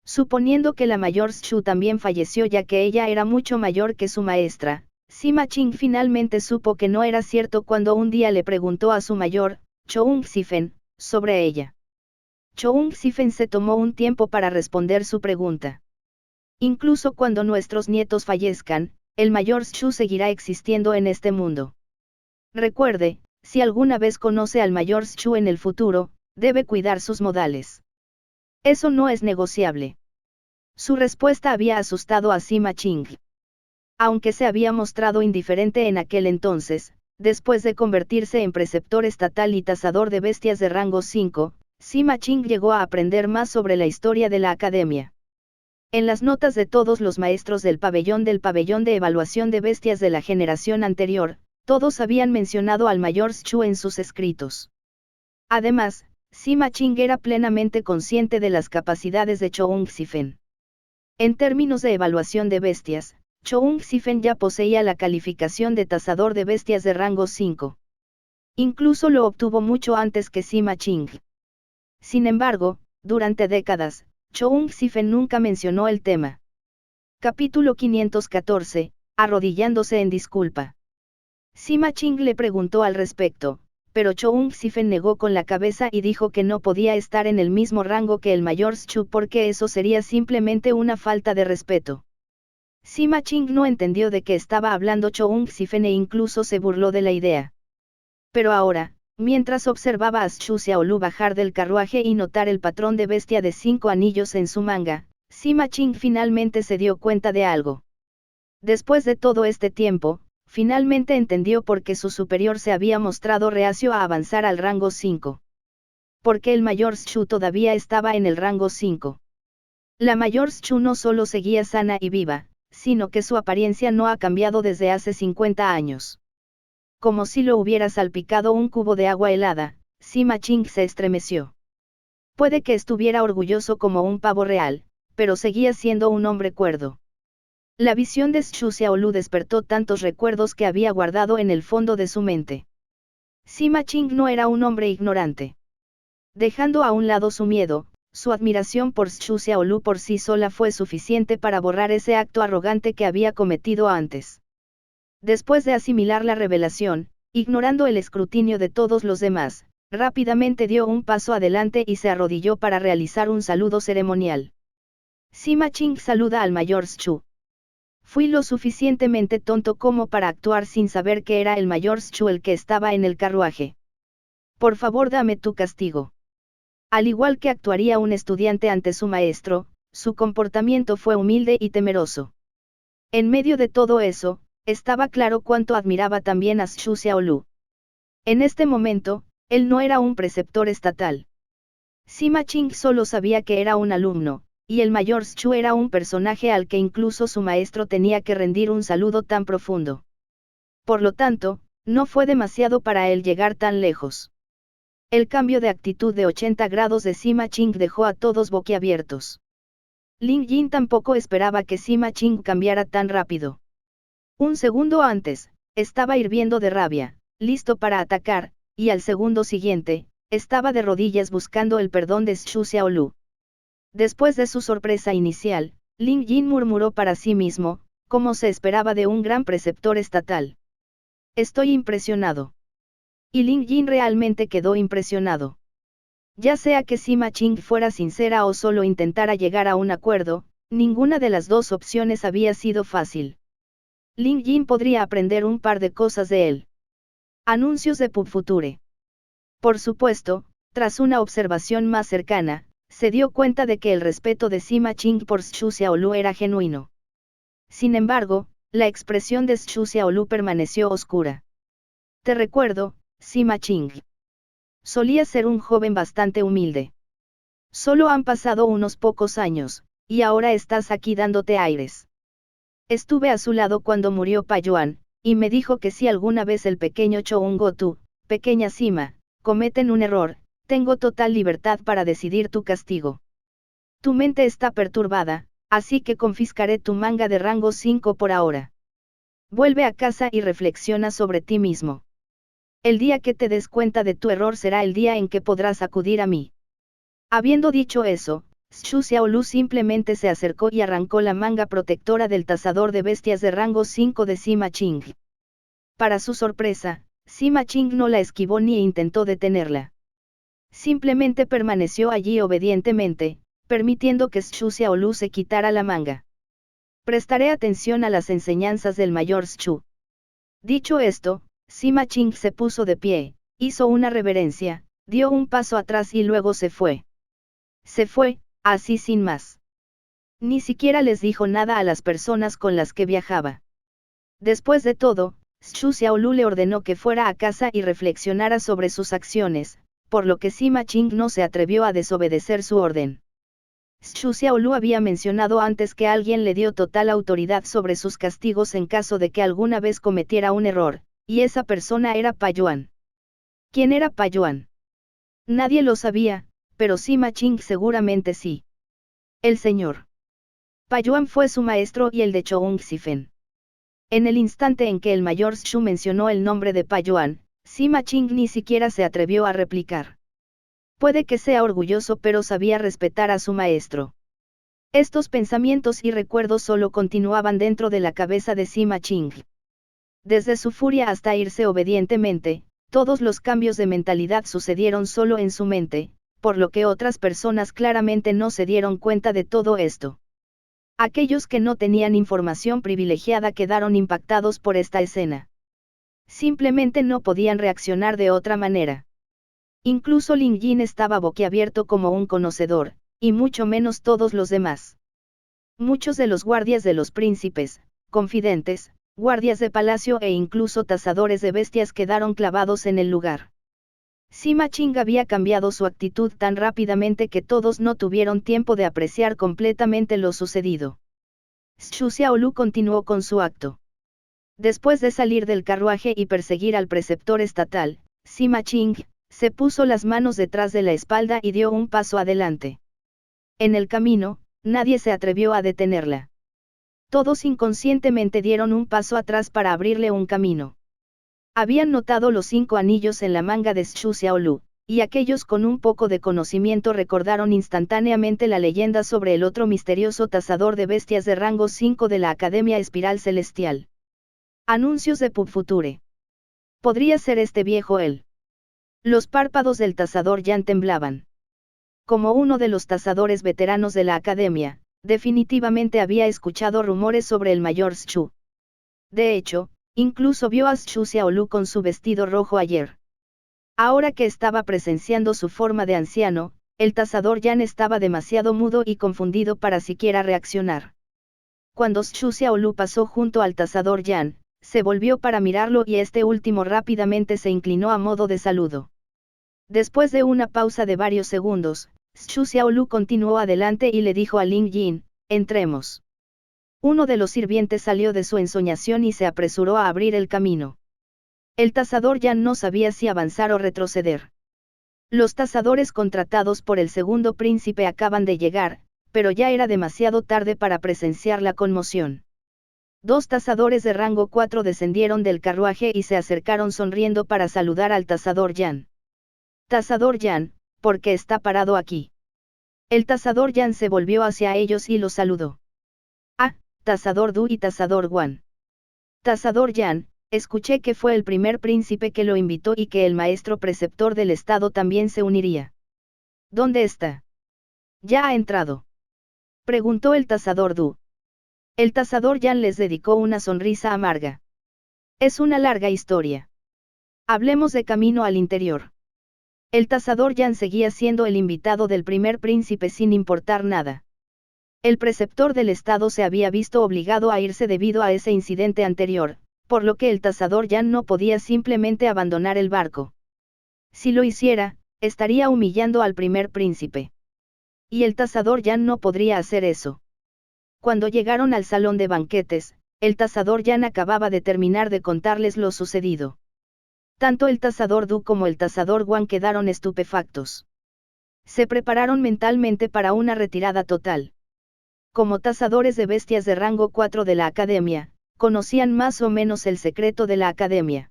Suponiendo que la mayor Zhu también falleció ya que ella era mucho mayor que su maestra, Sima Qing finalmente supo que no era cierto cuando un día le preguntó a su mayor, Choung Sifen, sobre ella. Choung Sifen se tomó un tiempo para responder su pregunta. Incluso cuando nuestros nietos fallezcan, el mayor Zhu seguirá existiendo en este mundo. Recuerde, si alguna vez conoce al mayor Zhu en el futuro, debe cuidar sus modales. Eso no es negociable. Su respuesta había asustado a Sima Qing. Aunque se había mostrado indiferente en aquel entonces, después de convertirse en preceptor estatal y tasador de bestias de rango 5, Sima Qing llegó a aprender más sobre la historia de la academia. En las notas de todos los maestros del pabellón de evaluación de bestias de la generación anterior, todos habían mencionado al mayor Zhu en sus escritos. Además, Sima Qing era plenamente consciente de las capacidades de Choung Sifen. En términos de evaluación de bestias, Choung Sifen ya poseía la calificación de tasador de bestias de rango 5. Incluso lo obtuvo mucho antes que Sima Qing. Sin embargo, durante décadas, Choung Sifen nunca mencionó el tema. Capítulo 514, arrodillándose en disculpa. Sima Qing le preguntó al respecto, pero Choung Sifen negó con la cabeza y dijo que no podía estar en el mismo rango que el mayor Zhu porque eso sería simplemente una falta de respeto. Sima Qing no entendió de qué estaba hablando Choung Sifen e incluso se burló de la idea. Pero ahora, mientras observaba a Zhu Xiaolu bajar del carruaje y notar el patrón de bestia de 5 anillos en su manga, Sima Qing finalmente se dio cuenta de algo. Después de todo este tiempo, finalmente entendió por qué su superior se había mostrado reacio a avanzar al rango 5. Porque el mayor Shu todavía estaba en el rango 5. La mayor Shu no solo seguía sana y viva, sino que su apariencia no ha cambiado desde hace 50 años. Como si lo hubiera salpicado un cubo de agua helada, Sima Ching se estremeció. Puede que estuviera orgulloso como un pavo real, pero seguía siendo un hombre cuerdo. La visión de Xu Xiaolu despertó tantos recuerdos que había guardado en el fondo de su mente. Sima Ching no era un hombre ignorante. Dejando a un lado su miedo, su admiración por Xu Xiaolu por sí sola fue suficiente para borrar ese acto arrogante que había cometido antes. Después de asimilar la revelación, ignorando el escrutinio de todos los demás, rápidamente dio un paso adelante y se arrodilló para realizar un saludo ceremonial. Sima Ching saluda al mayor Xu. Fui lo suficientemente tonto como para actuar sin saber que era el mayor Xu el que estaba en el carruaje. Por favor, dame tu castigo. Al igual que actuaría un estudiante ante su maestro, su comportamiento fue humilde y temeroso. En medio de todo eso, estaba claro cuánto admiraba también a Xu Xiaolu. En este momento, él no era un preceptor estatal. Sima Ching solo sabía que era un alumno, y el mayor Xu era un personaje al que incluso su maestro tenía que rendir un saludo tan profundo. Por lo tanto, no fue demasiado para él llegar tan lejos. El cambio de actitud de 80 grados de Sima Ching dejó a todos boquiabiertos. Ling Yin tampoco esperaba que Sima Ching cambiara tan rápido. Un segundo antes, estaba hirviendo de rabia, listo para atacar, y al segundo siguiente, estaba de rodillas buscando el perdón de Xu Xiaolu. Después de su sorpresa inicial, Ling Yin murmuró para sí mismo, como se esperaba de un gran preceptor estatal. Estoy impresionado. Y Ling Yin realmente quedó impresionado. Ya sea que Sima Ching fuera sincera o solo intentara llegar a un acuerdo, ninguna de las dos opciones había sido fácil. Ling Yin podría aprender un par de cosas de él. Anuncios de PubFuture. Por supuesto, tras una observación más cercana, se dio cuenta de que el respeto de Sima Ching por Xu Xiaolu era genuino. Sin embargo, la expresión de Xu Xiaolu permaneció oscura. Te recuerdo, Sima Ching. Solía ser un joven bastante humilde. Solo han pasado unos pocos años, y ahora estás aquí dándote aires. Estuve a su lado cuando murió Pa Yuan, y me dijo que si alguna vez el pequeño Choung Gotu, pequeña Sima, cometen un error, tengo total libertad para decidir tu castigo. Tu mente está perturbada, así que confiscaré tu manga de rango 5 por ahora. Vuelve a casa y reflexiona sobre ti mismo. El día que te des cuenta de tu error será el día en que podrás acudir a mí. Habiendo dicho eso, Xu Xiaolu simplemente se acercó y arrancó la manga protectora del tazador de bestias de rango 5 de Sima Ching. Para su sorpresa, Sima Ching no la esquivó ni intentó detenerla. Simplemente permaneció allí obedientemente, permitiendo que Xu Xiaolu se quitara la manga. Prestaré atención a las enseñanzas del mayor Xu. Dicho esto, Sima Ching se puso de pie, hizo una reverencia, dio un paso atrás y luego se fue. Se fue, así sin más. Ni siquiera les dijo nada a las personas con las que viajaba. Después de todo, Xu Xiaolu le ordenó que fuera a casa y reflexionara sobre sus acciones, por lo que Sima Ching no se atrevió a desobedecer su orden. Xu Xiaolu había mencionado antes que alguien le dio total autoridad sobre sus castigos en caso de que alguna vez cometiera un error, y esa persona era Pa Yuan. ¿Quién era Pa Yuan? Nadie lo sabía, pero Sima Ching seguramente sí. El señor. Pa Yuan fue su maestro y el de Choung Sifen. En el instante en que el mayor Xu mencionó el nombre de Pa Yuan, Sima Ching ni siquiera se atrevió a replicar. Puede que sea orgulloso, pero sabía respetar a su maestro. Estos pensamientos y recuerdos solo continuaban dentro de la cabeza de Sima Ching. Desde su furia hasta irse obedientemente, todos los cambios de mentalidad sucedieron solo en su mente, por lo que otras personas claramente no se dieron cuenta de todo esto. Aquellos que no tenían información privilegiada quedaron impactados por esta escena. Simplemente no podían reaccionar de otra manera. Incluso Ling Yin estaba boquiabierto como un conocedor, y mucho menos todos los demás. Muchos de los guardias de los príncipes, confidentes, guardias de palacio e incluso cazadores de bestias quedaron clavados en el lugar. Sima Qing había cambiado su actitud tan rápidamente que todos no tuvieron tiempo de apreciar completamente lo sucedido. Xu Xiaolu continuó con su acto. Después de salir del carruaje y perseguir al preceptor estatal, Sima Qing se puso las manos detrás de la espalda y dio un paso adelante. En el camino, nadie se atrevió a detenerla. Todos inconscientemente dieron un paso atrás para abrirle un camino. Habían notado los 5 anillos en la manga de Xu Xiaolu, y aquellos con un poco de conocimiento recordaron instantáneamente la leyenda sobre el otro misterioso cazador de bestias de rango 5 de la Academia Espiral Celestial. Anuncios de Pub Future. ¿Podría ser este viejo él? Los párpados del cazador Yan temblaban. Como uno de los cazadores veteranos de la Academia, definitivamente había escuchado rumores sobre el mayor Xu. De hecho, incluso vio a Xu Xiaolu con su vestido rojo ayer. Ahora que estaba presenciando su forma de anciano, el cazador Yan estaba demasiado mudo y confundido para siquiera reaccionar. Cuando Xu Xiaolu pasó junto al cazador Yan, se volvió para mirarlo y este último rápidamente se inclinó a modo de saludo. Después de una pausa de varios segundos, Xu Xiaolu continuó adelante y le dijo a Ling Yin, entremos. Uno de los sirvientes salió de su ensoñación y se apresuró a abrir el camino. El cazador Yan no sabía si avanzar o retroceder. Los cazadores contratados por el segundo príncipe acaban de llegar, pero ya era demasiado tarde para presenciar la conmoción. 2 cazadores de rango 4 descendieron del carruaje y se acercaron sonriendo para saludar al cazador Yan. Cazador Yan, ¿por qué está parado aquí? El cazador Yan se volvió hacia ellos y los saludó. Ah, cazador Du y cazador Guan. Cazador Yan, escuché que fue el primer príncipe que lo invitó y que el maestro preceptor del estado también se uniría. ¿Dónde está? ¿Ya ha entrado? Preguntó el cazador Du. El cazador Yan les dedicó una sonrisa amarga. Es una larga historia. Hablemos de camino al interior. El cazador Yan seguía siendo el invitado del primer príncipe sin importar nada. El preceptor del estado se había visto obligado a irse debido a ese incidente anterior, por lo que el cazador Yan no podía simplemente abandonar el barco. Si lo hiciera, estaría humillando al primer príncipe. Y el cazador Yan no podría hacer eso. Cuando llegaron al salón de banquetes, el cazador Yan acababa de terminar de contarles lo sucedido. Tanto el cazador Du como el cazador Guan quedaron estupefactos. Se prepararon mentalmente para una retirada total. Como cazadores de bestias de rango 4 de la Academia, conocían más o menos el secreto de la Academia.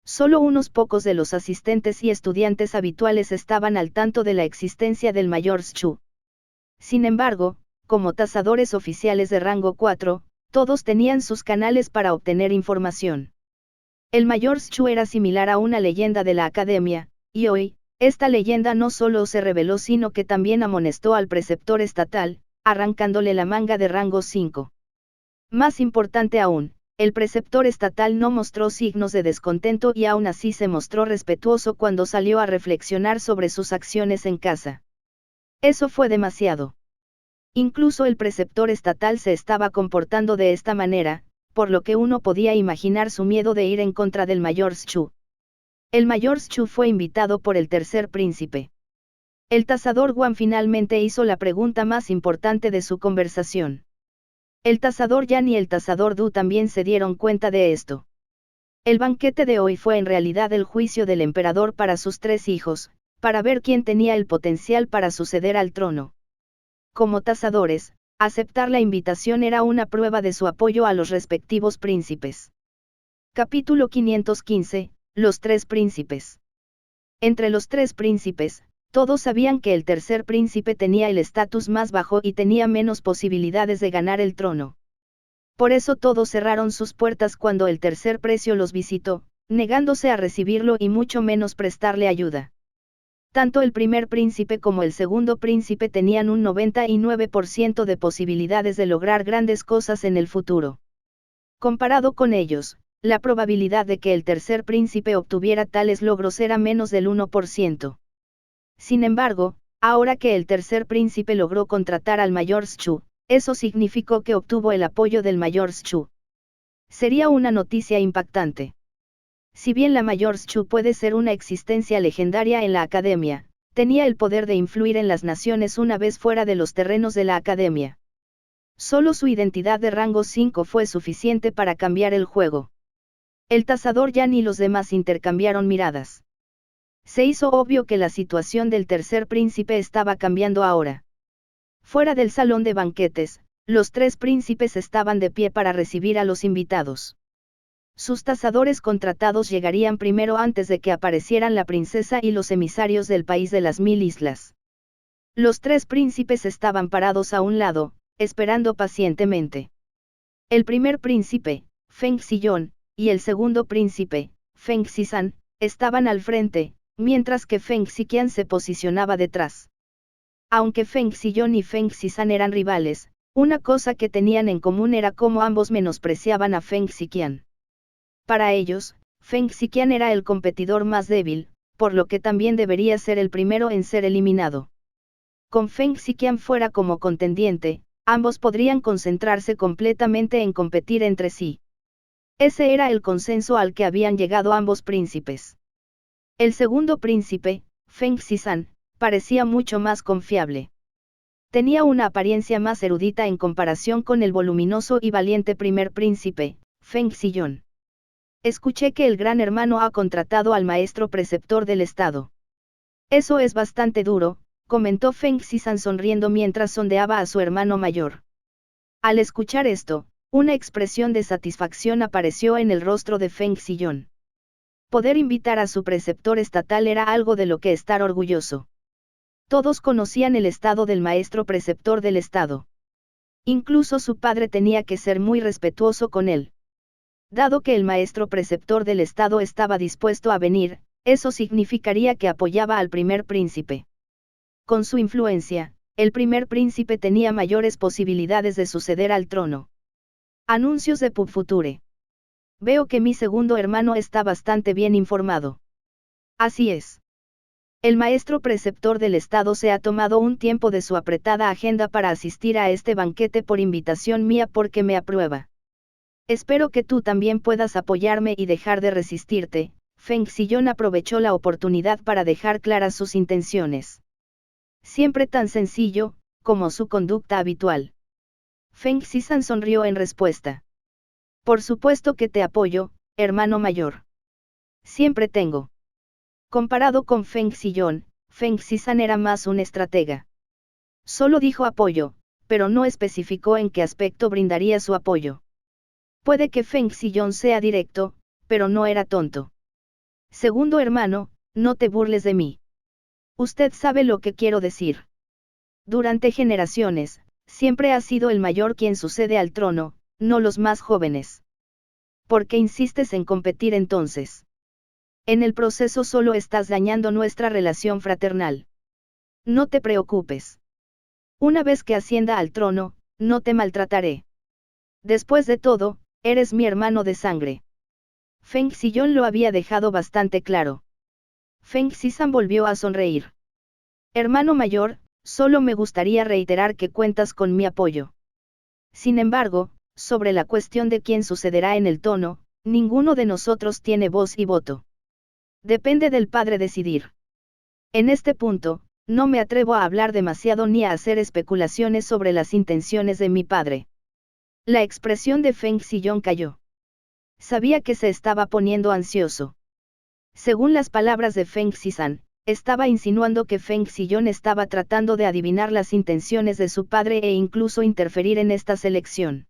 Solo unos pocos de los asistentes y estudiantes habituales estaban al tanto de la existencia del mayor Xu. Sin embargo, como cazadores oficiales de rango 4, todos tenían sus canales para obtener información. El mayor Xu era similar a una leyenda de la Academia, y hoy, esta leyenda no solo se reveló sino que también amonestó al preceptor estatal, arrancándole la manga de rango 5. Más importante aún, el preceptor estatal no mostró signos de descontento y aún así se mostró respetuoso cuando salió a reflexionar sobre sus acciones en casa. Eso fue demasiado. Incluso el preceptor estatal se estaba comportando de esta manera, por lo que uno podía imaginar su miedo de ir en contra del mayor Xu. El mayor Xu fue invitado por el tercer príncipe. El cazador Guan finalmente hizo la pregunta más importante de su conversación. El cazador Yan y el cazador Du también se dieron cuenta de esto. El banquete de hoy fue en realidad el juicio del emperador para sus 3 hijos, para ver quién tenía el potencial para suceder al trono. Como cazadores, aceptar la invitación era una prueba de su apoyo a los respectivos príncipes. Capítulo 515, Los 3 príncipes. Entre los 3 príncipes, todos sabían que el tercer príncipe tenía el estatus más bajo y tenía menos posibilidades de ganar el trono. Por eso todos cerraron sus puertas cuando el tercer precio los visitó, negándose a recibirlo y mucho menos prestarle ayuda. Tanto el primer príncipe como el segundo príncipe tenían un 99% de posibilidades de lograr grandes cosas en el futuro. Comparado con ellos, la probabilidad de que el tercer príncipe obtuviera tales logros era menos del 1%. Sin embargo, ahora que el tercer príncipe logró contratar al mayor Xu, eso significó que obtuvo el apoyo del mayor Xu. Sería una noticia impactante. Si bien la Mayor Shu puede ser una existencia legendaria en la Academia, tenía el poder de influir en las naciones una vez fuera de los terrenos de la Academia. Solo su identidad de rango 5 fue suficiente para cambiar el juego. El tasador Yan y los demás intercambiaron miradas. Se hizo obvio que la situación del tercer príncipe estaba cambiando ahora. Fuera del salón de banquetes, los tres príncipes estaban de pie para recibir a los invitados. Sus tasadores contratados llegarían primero antes de que aparecieran la princesa y los emisarios del país de las 1000 islas. Los tres príncipes estaban parados a un lado, esperando pacientemente. El primer príncipe, Feng Xiyón, y el segundo príncipe, Feng Xizan, estaban al frente, mientras que Feng Xiqian se posicionaba detrás. Aunque Feng Xiyón y Feng Xizan eran rivales, una cosa que tenían en común era cómo ambos menospreciaban a Feng Xiqian. Para ellos, Feng Xiqian era el competidor más débil, por lo que también debería ser el primero en ser eliminado. Con Feng Xiqian fuera como contendiente, ambos podrían concentrarse completamente en competir entre sí. Ese era el consenso al que habían llegado ambos príncipes. El segundo príncipe, Feng Xizan, parecía mucho más confiable. Tenía una apariencia más erudita en comparación con el voluminoso y valiente primer príncipe, Feng Xiyón. Escuché que el gran hermano ha contratado al maestro preceptor del estado. Eso es bastante duro, comentó Feng Xizan sonriendo mientras sondeaba a su hermano mayor. Al escuchar esto, una expresión de satisfacción apareció en el rostro de Feng Xiyón. Poder invitar a su preceptor estatal era algo de lo que estar orgulloso. Todos conocían el estado del maestro preceptor del estado. Incluso su padre tenía que ser muy respetuoso con él. Dado que el maestro preceptor del estado estaba dispuesto a venir, eso significaría que apoyaba al primer príncipe. Con su influencia, el primer príncipe tenía mayores posibilidades de suceder al trono. Anuncios de Pub Future. Veo que mi segundo hermano está bastante bien informado. Así es. El maestro preceptor del estado se ha tomado un tiempo de su apretada agenda para asistir a este banquete por invitación mía porque me aprueba. Espero que tú también puedas apoyarme y dejar de resistirte. Feng Xiyón aprovechó la oportunidad para dejar claras sus intenciones. Siempre tan sencillo, como su conducta habitual. Feng Xizan sonrió en respuesta. Por supuesto que te apoyo, hermano mayor. Siempre tengo. Comparado con Feng Xiyón, Feng Xizan era más un estratega. Solo dijo apoyo, pero no especificó en qué aspecto brindaría su apoyo. Puede que Feng Xiyón sea directo, pero no era tonto. Segundo hermano, no te burles de mí. Usted sabe lo que quiero decir. Durante generaciones, siempre ha sido el mayor quien sucede al trono, no los más jóvenes. ¿Por qué insistes en competir entonces? En el proceso solo estás dañando nuestra relación fraternal. No te preocupes. Una vez que ascienda al trono, no te maltrataré. Después de todo, eres mi hermano de sangre. Feng Xiyón lo había dejado bastante claro. Feng Xizan volvió a sonreír. Hermano mayor, solo me gustaría reiterar que cuentas con mi apoyo. Sin embargo, sobre la cuestión de quién sucederá en el trono, ninguno de nosotros tiene voz y voto. Depende del padre decidir. En este punto, no me atrevo a hablar demasiado ni a hacer especulaciones sobre las intenciones de mi padre. La expresión de Feng Xiyón cayó. Sabía que se estaba poniendo ansioso. Según las palabras de Feng Xizan, estaba insinuando que Feng Xiyón estaba tratando de adivinar las intenciones de su padre e incluso interferir en esta selección.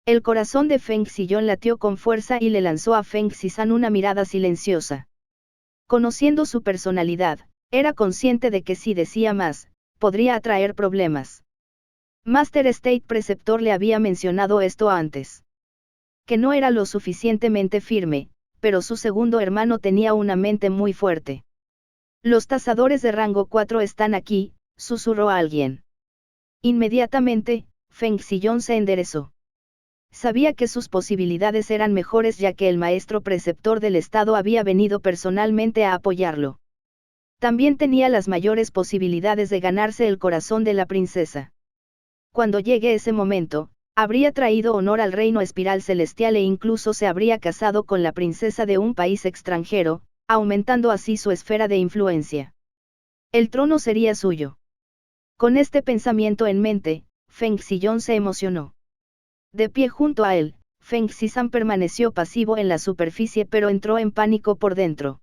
El corazón de Feng Xiyón latió con fuerza y le lanzó a Feng Xizan una mirada silenciosa. Conociendo su personalidad, era consciente de que si decía más, podría atraer problemas. Master State Preceptor le había mencionado esto antes. Que no era lo suficientemente firme, pero su segundo hermano tenía una mente muy fuerte. Los tasadores de rango 4 están aquí, susurró alguien. Inmediatamente, Feng Xiyón se enderezó. Sabía que sus posibilidades eran mejores ya que el maestro preceptor del estado había venido personalmente a apoyarlo. También tenía las mayores posibilidades de ganarse el corazón de la princesa. Cuando llegue ese momento, Habría traído honor al reino espiral celestial e incluso se habría casado con la princesa de un país extranjero, aumentando así su esfera de influencia. El trono sería suyo. Con este pensamiento en mente, Feng Xiyong se emocionó. De pie junto a él, Feng Xizan permaneció pasivo en la superficie pero entró en pánico por dentro.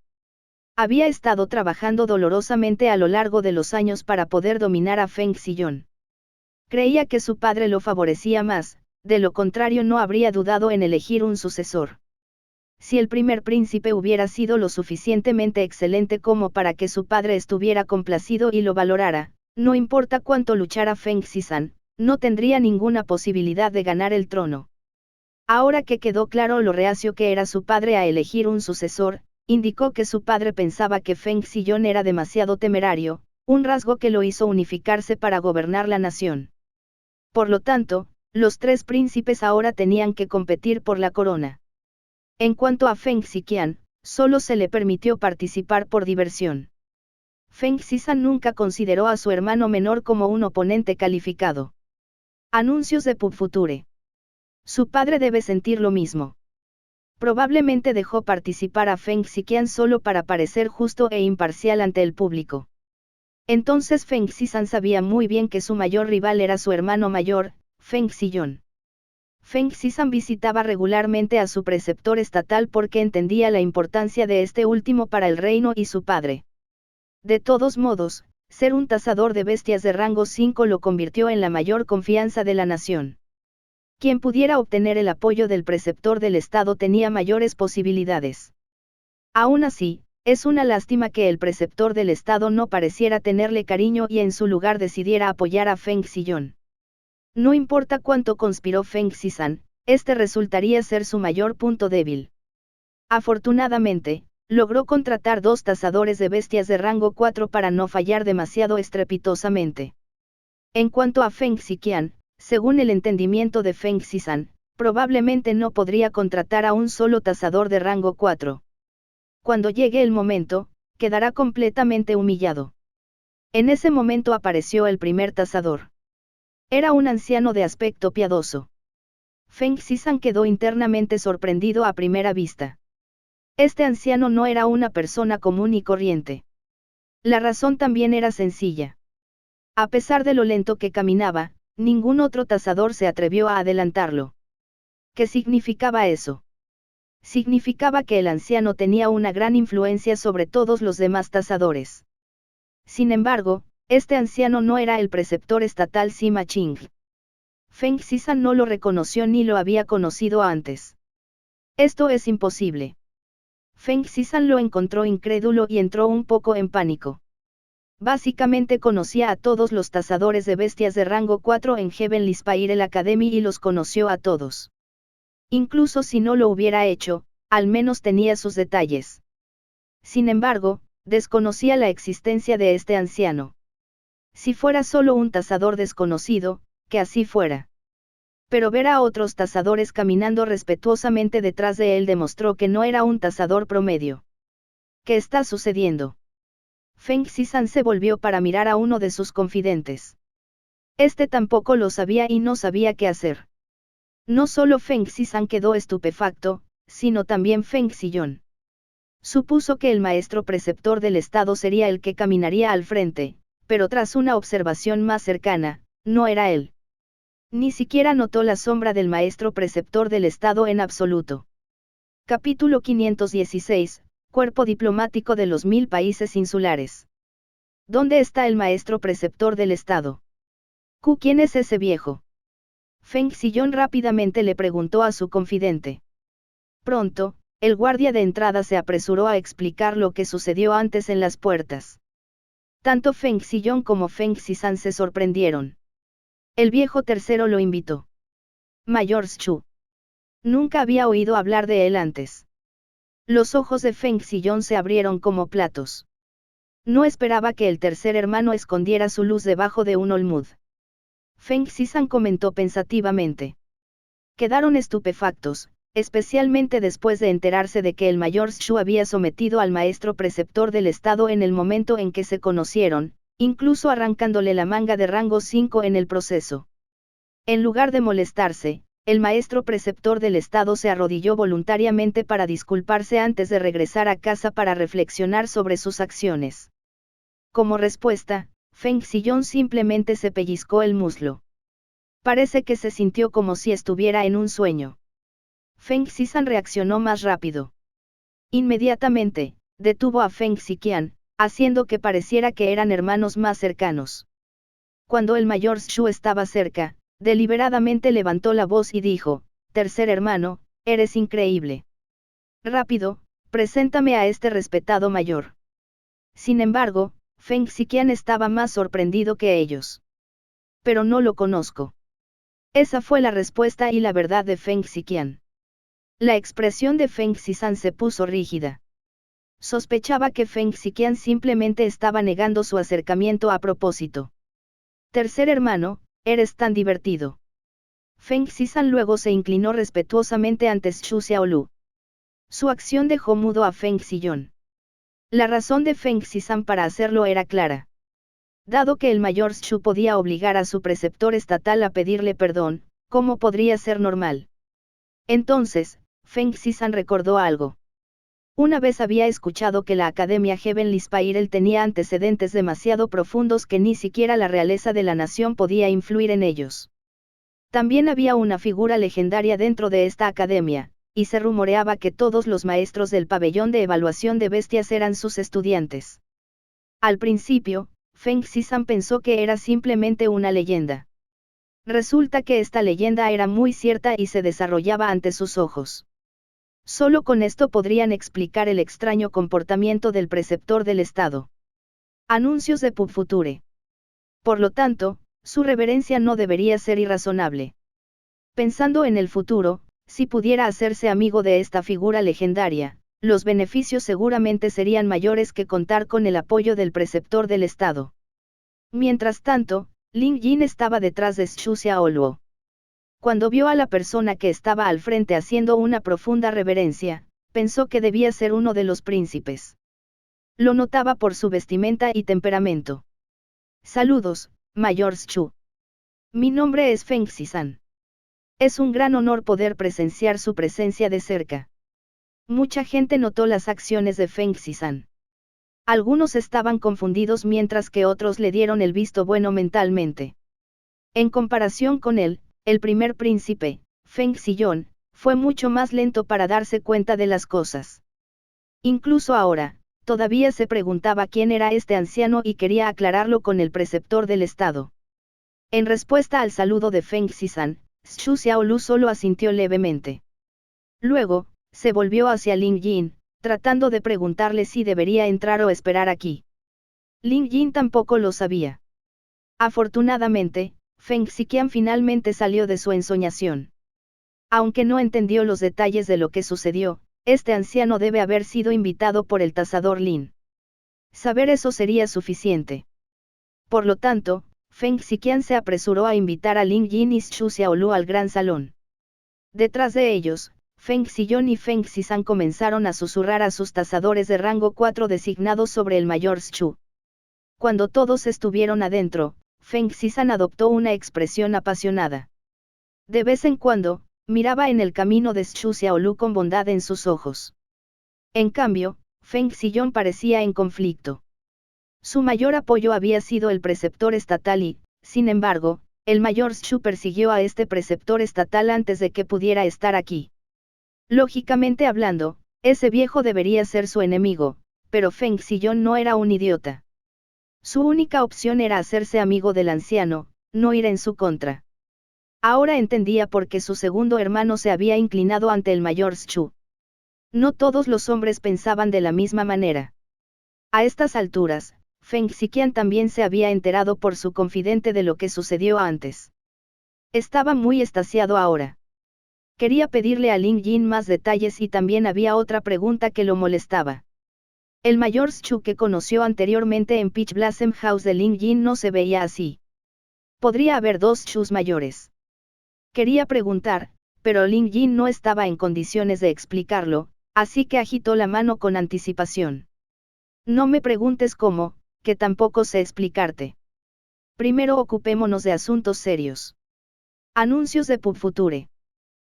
Había estado trabajando dolorosamente a lo largo de los años para poder dominar a Feng Xiyong. Creía que su padre lo favorecía más, de lo contrario no habría dudado en elegir un sucesor. Si el primer príncipe hubiera sido lo suficientemente excelente como para que su padre estuviera complacido y lo valorara, no importa cuánto luchara Feng Xizan, no tendría ninguna posibilidad de ganar el trono. Ahora que quedó claro lo reacio que era su padre a elegir un sucesor, indicó que su padre pensaba que Feng Xiyong era demasiado temerario, un rasgo que lo hizo unificarse para gobernar la nación. Por lo tanto, los tres príncipes ahora tenían que competir por la corona. En cuanto a Feng Xiqian, solo se le permitió participar por diversión. Feng Xizan nunca consideró a su hermano menor como un oponente calificado. Anuncios de PubFuture. Su padre debe sentir lo mismo. Probablemente dejó participar a Feng Xiqian solo para parecer justo e imparcial ante el público. Entonces Feng Xizan sabía muy bien que su mayor rival era su hermano mayor, Feng Xiyong. Feng Xizan visitaba regularmente a su preceptor estatal porque entendía la importancia de este último para el reino y su padre. De todos modos, ser un cazador de bestias de rango 5 lo convirtió en la mayor confianza de la nación. Quien pudiera obtener el apoyo del preceptor del Estado tenía mayores posibilidades. Aún así, es una lástima que el preceptor del Estado no pareciera tenerle cariño y en su lugar decidiera apoyar a Feng Xiyong. No importa cuánto conspiró Feng Xizan, este resultaría ser su mayor punto débil. Afortunadamente, logró contratar 2 cazadores de bestias de rango 4 para no fallar demasiado estrepitosamente. En cuanto a Feng Xiqian, según el entendimiento de Feng Xizan, probablemente no podría contratar a un solo cazador de rango 4. Cuando llegue el momento, quedará completamente humillado. En ese momento apareció el primer cazador. Era un anciano de aspecto piadoso. Feng Xizan quedó internamente sorprendido a primera vista. Este anciano no era una persona común y corriente. La razón también era sencilla. A pesar de lo lento que caminaba, ningún otro cazador se atrevió a adelantarlo. ¿Qué significaba eso? Significaba que el anciano tenía una gran influencia sobre todos los demás cazadores. Sin embargo, este anciano no era el preceptor estatal Sima Qing. Feng Xizan no lo reconoció ni lo había conocido antes. Esto es imposible. Feng Xizan lo encontró incrédulo y entró un poco en pánico. Básicamente conocía a todos los cazadores de bestias de rango 4 en Heavenly Spiral Academy y los conoció a todos. Incluso si no lo hubiera hecho, al menos tenía sus detalles. Sin embargo, desconocía la existencia de este anciano. Si fuera solo un cazador desconocido, que así fuera. Pero ver a otros cazadores caminando respetuosamente detrás de él demostró que no era un cazador promedio. ¿Qué está sucediendo? Feng Xizan se volvió para mirar a uno de sus confidentes. Este tampoco lo sabía y no sabía qué hacer. No solo Feng Xizan quedó estupefacto, sino también Feng Xiyong. Supuso que el maestro preceptor del Estado sería el que caminaría al frente, pero tras una observación más cercana, no era él. Ni siquiera notó la sombra del maestro preceptor del Estado en absoluto. Capítulo 516, Cuerpo Diplomático de los 1000 Países Insulares. ¿Dónde está el maestro preceptor del Estado? ¿Quién es ese viejo? Feng Xiyong rápidamente le preguntó a su confidente. Pronto, el guardia de entrada se apresuró a explicar lo que sucedió antes en las puertas. Tanto Feng Xiyong como Feng Xizan se sorprendieron. El viejo tercero lo invitó. Mayor Shu. Nunca había oído hablar de él antes. Los ojos de Feng Xiyong se abrieron como platos. No esperaba que el tercer hermano escondiera su luz debajo de un olmud. Feng Xizan comentó pensativamente. Quedaron estupefactos, especialmente después de enterarse de que el mayor Shu había sometido al maestro preceptor del Estado en el momento en que se conocieron, incluso arrancándole la manga de rango 5 en el proceso. En lugar de molestarse, el maestro preceptor del estado se arrodilló voluntariamente para disculparse antes de regresar a casa para reflexionar sobre sus acciones. Como respuesta, Feng Xiyón simplemente se pellizcó el muslo. Parece que se sintió como si estuviera en un sueño. Feng Xizan reaccionó más rápido. Inmediatamente, detuvo a Feng Xiqian, haciendo que pareciera que eran hermanos más cercanos. Cuando el mayor Shu estaba cerca, deliberadamente levantó la voz y dijo: «Tercer hermano, eres increíble. Rápido, preséntame a este respetado mayor». Sin embargo, Feng Xiqian estaba más sorprendido que ellos. «Pero no lo conozco». Esa fue la respuesta y la verdad de Feng Xiqian. La expresión de Feng Xizan se puso rígida. Sospechaba que Feng Xiqian simplemente estaba negando su acercamiento a propósito. «Tercer hermano, eres tan divertido». Feng Xizan luego se inclinó respetuosamente ante Xu Xiaolu. Su acción dejó mudo a Feng Xiyón. La razón de Feng Xizan para hacerlo era clara. Dado que el mayor Xu podía obligar a su preceptor estatal a pedirle perdón, ¿cómo podría ser normal? Entonces, Feng Xizan recordó algo. Una vez había escuchado que la Academia Heavenly Spiral tenía antecedentes demasiado profundos que ni siquiera la realeza de la nación podía influir en ellos. También había una figura legendaria dentro de esta academia, y se rumoreaba que todos los maestros del pabellón de evaluación de bestias eran sus estudiantes. Al principio, Feng Xizan pensó que era simplemente una leyenda. Resulta que esta leyenda era muy cierta y se desarrollaba ante sus ojos. Solo con esto podrían explicar el extraño comportamiento del preceptor del estado. Anuncios de Pub Future. Por lo tanto, su reverencia no debería ser irrazonable. Pensando en el futuro, si pudiera hacerse amigo de esta figura legendaria, los beneficios seguramente serían mayores que contar con el apoyo del preceptor del estado. Mientras tanto, Ling Yin estaba detrás de Xu Xiaoluo. Cuando vio a la persona que estaba al frente haciendo una profunda reverencia, pensó que debía ser uno de los príncipes. Lo notaba por su vestimenta y temperamento. «Saludos, Mayor Xu. Mi nombre es Feng Xizan. Es un gran honor poder presenciar su presencia de cerca». Mucha gente notó las acciones de Feng Xizan. Algunos estaban confundidos mientras que otros le dieron el visto bueno mentalmente. En comparación con él, el primer príncipe, Feng Xiyón, fue mucho más lento para darse cuenta de las cosas. Incluso ahora, todavía se preguntaba quién era este anciano y quería aclararlo con el preceptor del estado. En respuesta al saludo de Feng Xizan, Xu Xiaolu solo asintió levemente. Luego, se volvió hacia Ling Yin, tratando de preguntarle si debería entrar o esperar aquí. Ling Yin tampoco lo sabía. Afortunadamente, Feng Xiqian finalmente salió de su ensoñación. Aunque no entendió los detalles de lo que sucedió, este anciano debe haber sido invitado por el tasador Lin. Saber eso sería suficiente. Por lo tanto, Feng Xiqian se apresuró a invitar a Ling Yin y Xu Xiaolu al gran salón. Detrás de ellos, Feng Xiyón y Feng Xizan comenzaron a susurrar a sus tasadores de rango 4 designados sobre el mayor Xu. Cuando todos estuvieron adentro, Feng Xizan adoptó una expresión apasionada. De vez en cuando, miraba en el camino de Xu Xiaolu con bondad en sus ojos. En cambio, Feng Xiyón parecía en conflicto. Su mayor apoyo había sido el preceptor estatal y, sin embargo, el mayor Xu persiguió a este preceptor estatal antes de que pudiera estar aquí. Lógicamente hablando, ese viejo debería ser su enemigo, pero Feng Xiyón no era un idiota. Su única opción era hacerse amigo del anciano, no ir en su contra. Ahora entendía por qué su segundo hermano se había inclinado ante el mayor Xu. No todos los hombres pensaban de la misma manera. A estas alturas, Feng Xiqian también se había enterado por su confidente de lo que sucedió antes. Estaba muy extasiado ahora. Quería pedirle a Ling Yin más detalles y también había otra pregunta que lo molestaba. El mayor Xu que conoció anteriormente en Peach Blossom House de Ling Yin no se veía así. Podría haber dos Xus mayores. Quería preguntar, pero Ling Yin no estaba en condiciones de explicarlo, así que agitó la mano con anticipación. No me preguntes cómo, que tampoco sé explicarte. Primero ocupémonos de asuntos serios. Anuncios de Pub Future.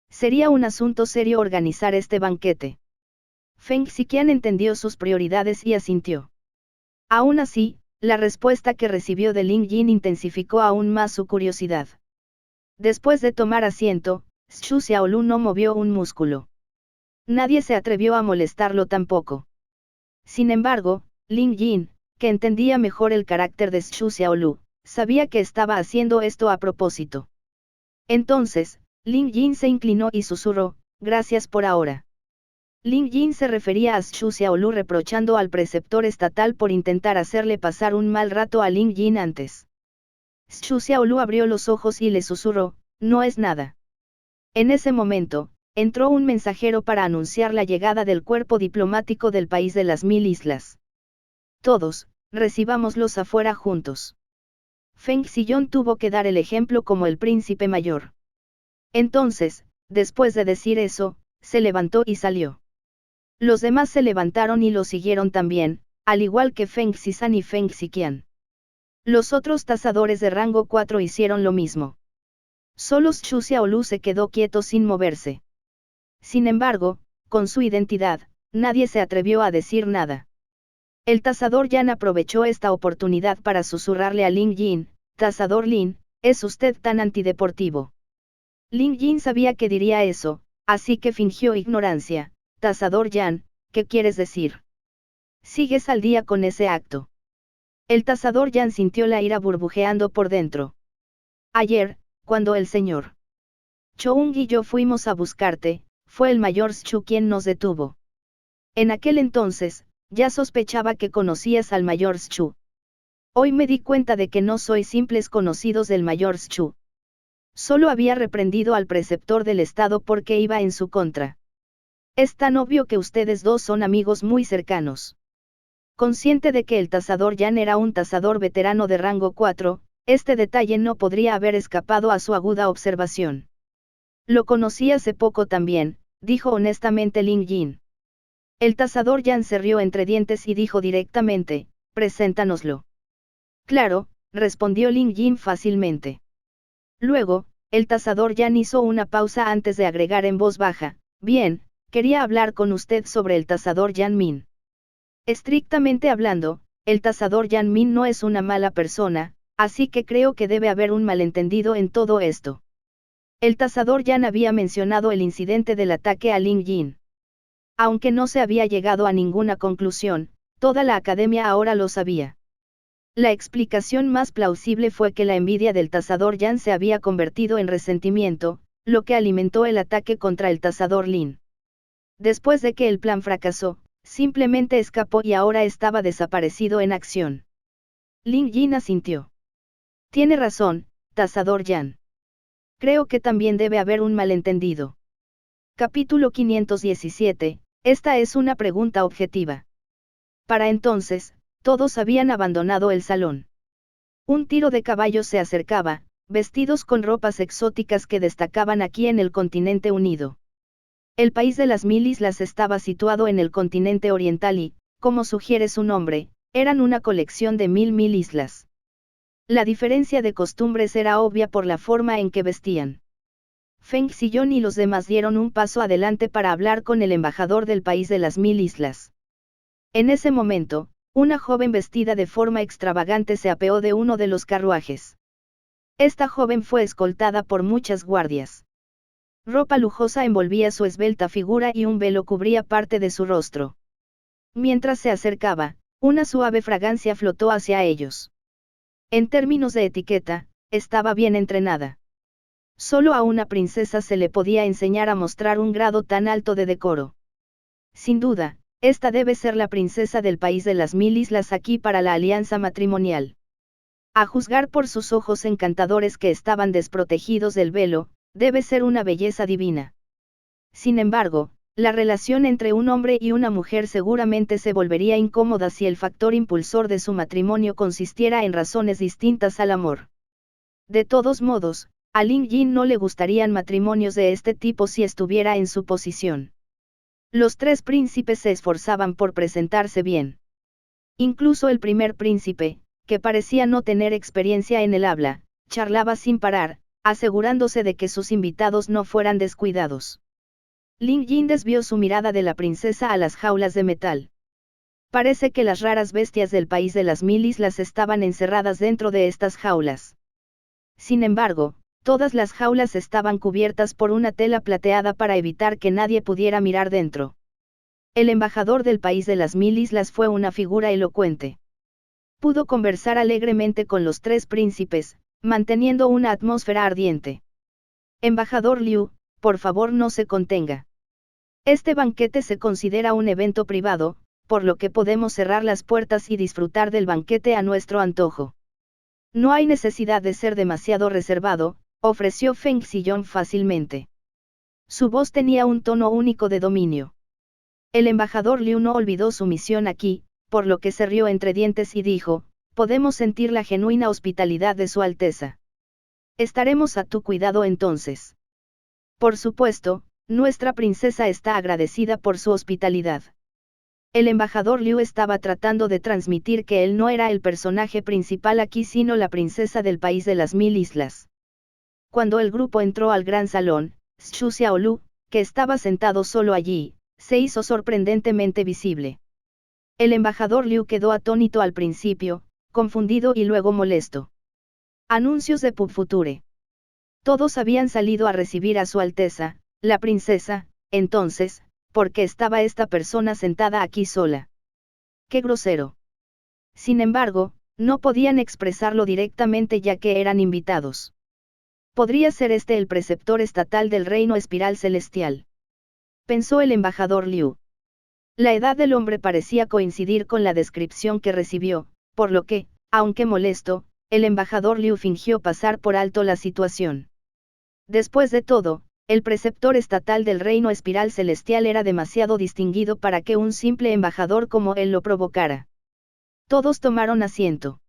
Sería un asunto serio organizar este banquete. Feng Xiqian entendió sus prioridades y asintió. Aún así, la respuesta que recibió de Ling Yin intensificó aún más su curiosidad. Después de tomar asiento, Xu Xiaolu no movió un músculo. Nadie se atrevió a molestarlo tampoco. Sin embargo, Ling Yin, que entendía mejor el carácter de Xu Xiaolu, sabía que estaba haciendo esto a propósito. Entonces, Ling Yin se inclinó y susurró, «Gracias por ahora». Ling Yin se refería a Xu Xiaolu reprochando al preceptor estatal por intentar hacerle pasar un mal rato a Ling Yin antes. Xu Xiaolu abrió los ojos y le susurró, «No es nada». En ese momento, entró un mensajero para anunciar la llegada del cuerpo diplomático del país de las 1000 islas. Todos, recibámoslos afuera juntos. Feng Xiyon tuvo que dar el ejemplo como el príncipe mayor. Entonces, después de decir eso, se levantó y salió. Los demás se levantaron y lo siguieron también, al igual que Feng Xizan y Feng Xiqian. Los otros tasadores de rango 4 hicieron lo mismo. Solo Xu Xiaolu se quedó quieto sin moverse. Sin embargo, con su identidad, nadie se atrevió a decir nada. El tasador Yan aprovechó esta oportunidad para susurrarle a Ling Yin, «Tasador Lin, ¿es usted tan antideportivo?» Ling Yin sabía que diría eso, así que fingió ignorancia. «Tasador Yan, ¿qué quieres decir? ¿Sigues al día con ese acto?» El tasador Yan sintió la ira burbujeando por dentro. «Ayer, cuando el señor Choung y yo fuimos a buscarte, fue el mayor Xu quien nos detuvo. En aquel entonces, ya sospechaba que conocías al mayor Xu. Hoy me di cuenta de que no sois simples conocidos del mayor Xu. Solo había reprendido al preceptor del Estado porque iba en su contra. Es tan obvio que ustedes dos son amigos muy cercanos». Consciente de que el tasador Yan era un tasador veterano de rango 4, este detalle no podría haber escapado a su aguda observación. «Lo conocí hace poco también», dijo honestamente Ling Yin. El tasador Yan se rió entre dientes y dijo directamente, «Preséntanoslo». «Claro», respondió Ling Yin fácilmente. Luego, el tasador Yan hizo una pausa antes de agregar en voz baja, «Bien, quería hablar con usted sobre el tasador Yan Min». Estrictamente hablando, el tasador Yan Min no es una mala persona, así que creo que debe haber un malentendido en todo esto. El tasador Yan había mencionado el incidente del ataque a Ling Yin. Aunque no se había llegado a ninguna conclusión, toda la academia ahora lo sabía. La explicación más plausible fue que la envidia del tasador Yan se había convertido en resentimiento, lo que alimentó el ataque contra el tasador Lin. Después de que el plan fracasó, simplemente escapó y ahora estaba desaparecido en acción. Ling Yin asintió. «Tiene razón, tasador Yan. Creo que también debe haber un malentendido». Capítulo 517, esta es una pregunta objetiva. Para entonces, todos habían abandonado el salón. Un tiro de caballos se acercaba, vestidos con ropas exóticas que destacaban aquí en el continente unido. El país de las 1000 islas estaba situado en el continente oriental y, como sugiere su nombre, eran una colección de 1000 islas. La diferencia de costumbres era obvia por la forma en que vestían. Feng Xiyon y los demás dieron un paso adelante para hablar con el embajador del país de las 1000 islas. En ese momento, una joven vestida de forma extravagante se apeó de uno de los carruajes. Esta joven fue escoltada por muchas guardias. Ropa lujosa envolvía su esbelta figura y un velo cubría parte de su rostro. Mientras se acercaba, una suave fragancia flotó hacia ellos. En términos de etiqueta, estaba bien entrenada. Solo a una princesa se le podía enseñar a mostrar un grado tan alto de decoro. Sin duda, esta debe ser la princesa del país de las 1000 islas aquí para la alianza matrimonial. A juzgar por sus ojos encantadores que estaban desprotegidos del velo, debe ser una belleza divina. Sin embargo, la relación entre un hombre y una mujer seguramente se volvería incómoda si el factor impulsor de su matrimonio consistiera en razones distintas al amor. De todos modos, a Ling Yin no le gustarían matrimonios de este tipo si estuviera en su posición. Los tres príncipes se esforzaban por presentarse bien. Incluso el primer príncipe, que parecía no tener experiencia en el habla, charlaba sin parar, asegurándose de que sus invitados no fueran descuidados. Ling Yin desvió su mirada de la princesa a las jaulas de metal. Parece que las raras bestias del país de las 1000 islas estaban encerradas dentro de estas jaulas. Sin embargo, todas las jaulas estaban cubiertas por una tela plateada para evitar que nadie pudiera mirar dentro. El embajador del país de las 1000 islas fue una figura elocuente. Pudo conversar alegremente con los 3 príncipes, manteniendo una atmósfera ardiente. Embajador Liu, por favor no se contenga. Este banquete se considera un evento privado, por lo que podemos cerrar las puertas y disfrutar del banquete a nuestro antojo. No hay necesidad de ser demasiado reservado, ofreció Feng Xiyong fácilmente. Su voz tenía un tono único de dominio. El embajador Liu no olvidó su misión aquí, por lo que se rió entre dientes y dijo, podemos sentir la genuina hospitalidad de Su Alteza. Estaremos a tu cuidado entonces. Por supuesto, nuestra princesa está agradecida por su hospitalidad. El embajador Liu estaba tratando de transmitir que él no era el personaje principal aquí sino la princesa del país de las 1000 islas. Cuando el grupo entró al gran salón, Xu Xiaolu, que estaba sentado solo allí, se hizo sorprendentemente visible. El embajador Liu quedó atónito al principio, confundido y luego molesto. Anuncios de Pub Future. Todos habían salido a recibir a Su Alteza, la princesa, entonces, ¿por qué estaba esta persona sentada aquí sola? ¡Qué grosero! Sin embargo, no podían expresarlo directamente ya que eran invitados. Podría ser este el preceptor estatal del reino espiral celestial. Pensó el embajador Liu. La edad del hombre parecía coincidir con la descripción que recibió, por lo que, aunque molesto, el embajador Liu fingió pasar por alto la situación. Después de todo, el preceptor estatal del reino espiral celestial era demasiado distinguido para que un simple embajador como él lo provocara. Todos tomaron asiento.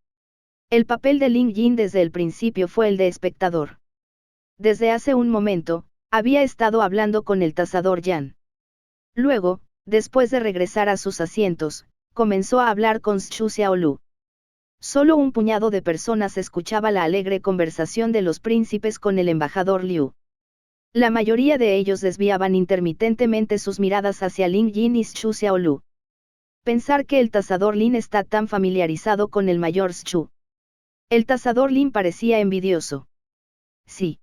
El papel de Ling Yin desde el principio fue el de espectador. Desde hace un momento, había estado hablando con el tasador Yan. Luego, después de regresar a sus asientos, comenzó a hablar con Xu Xiaolu. Solo un puñado de personas escuchaba la alegre conversación de los príncipes con el embajador Liu. La mayoría de ellos desviaban intermitentemente sus miradas hacia Ling Yin y Xu Xiaolu. Pensar que el tasador Lin está tan familiarizado con el mayor Xu. El tasador Lin parecía envidioso. Sí.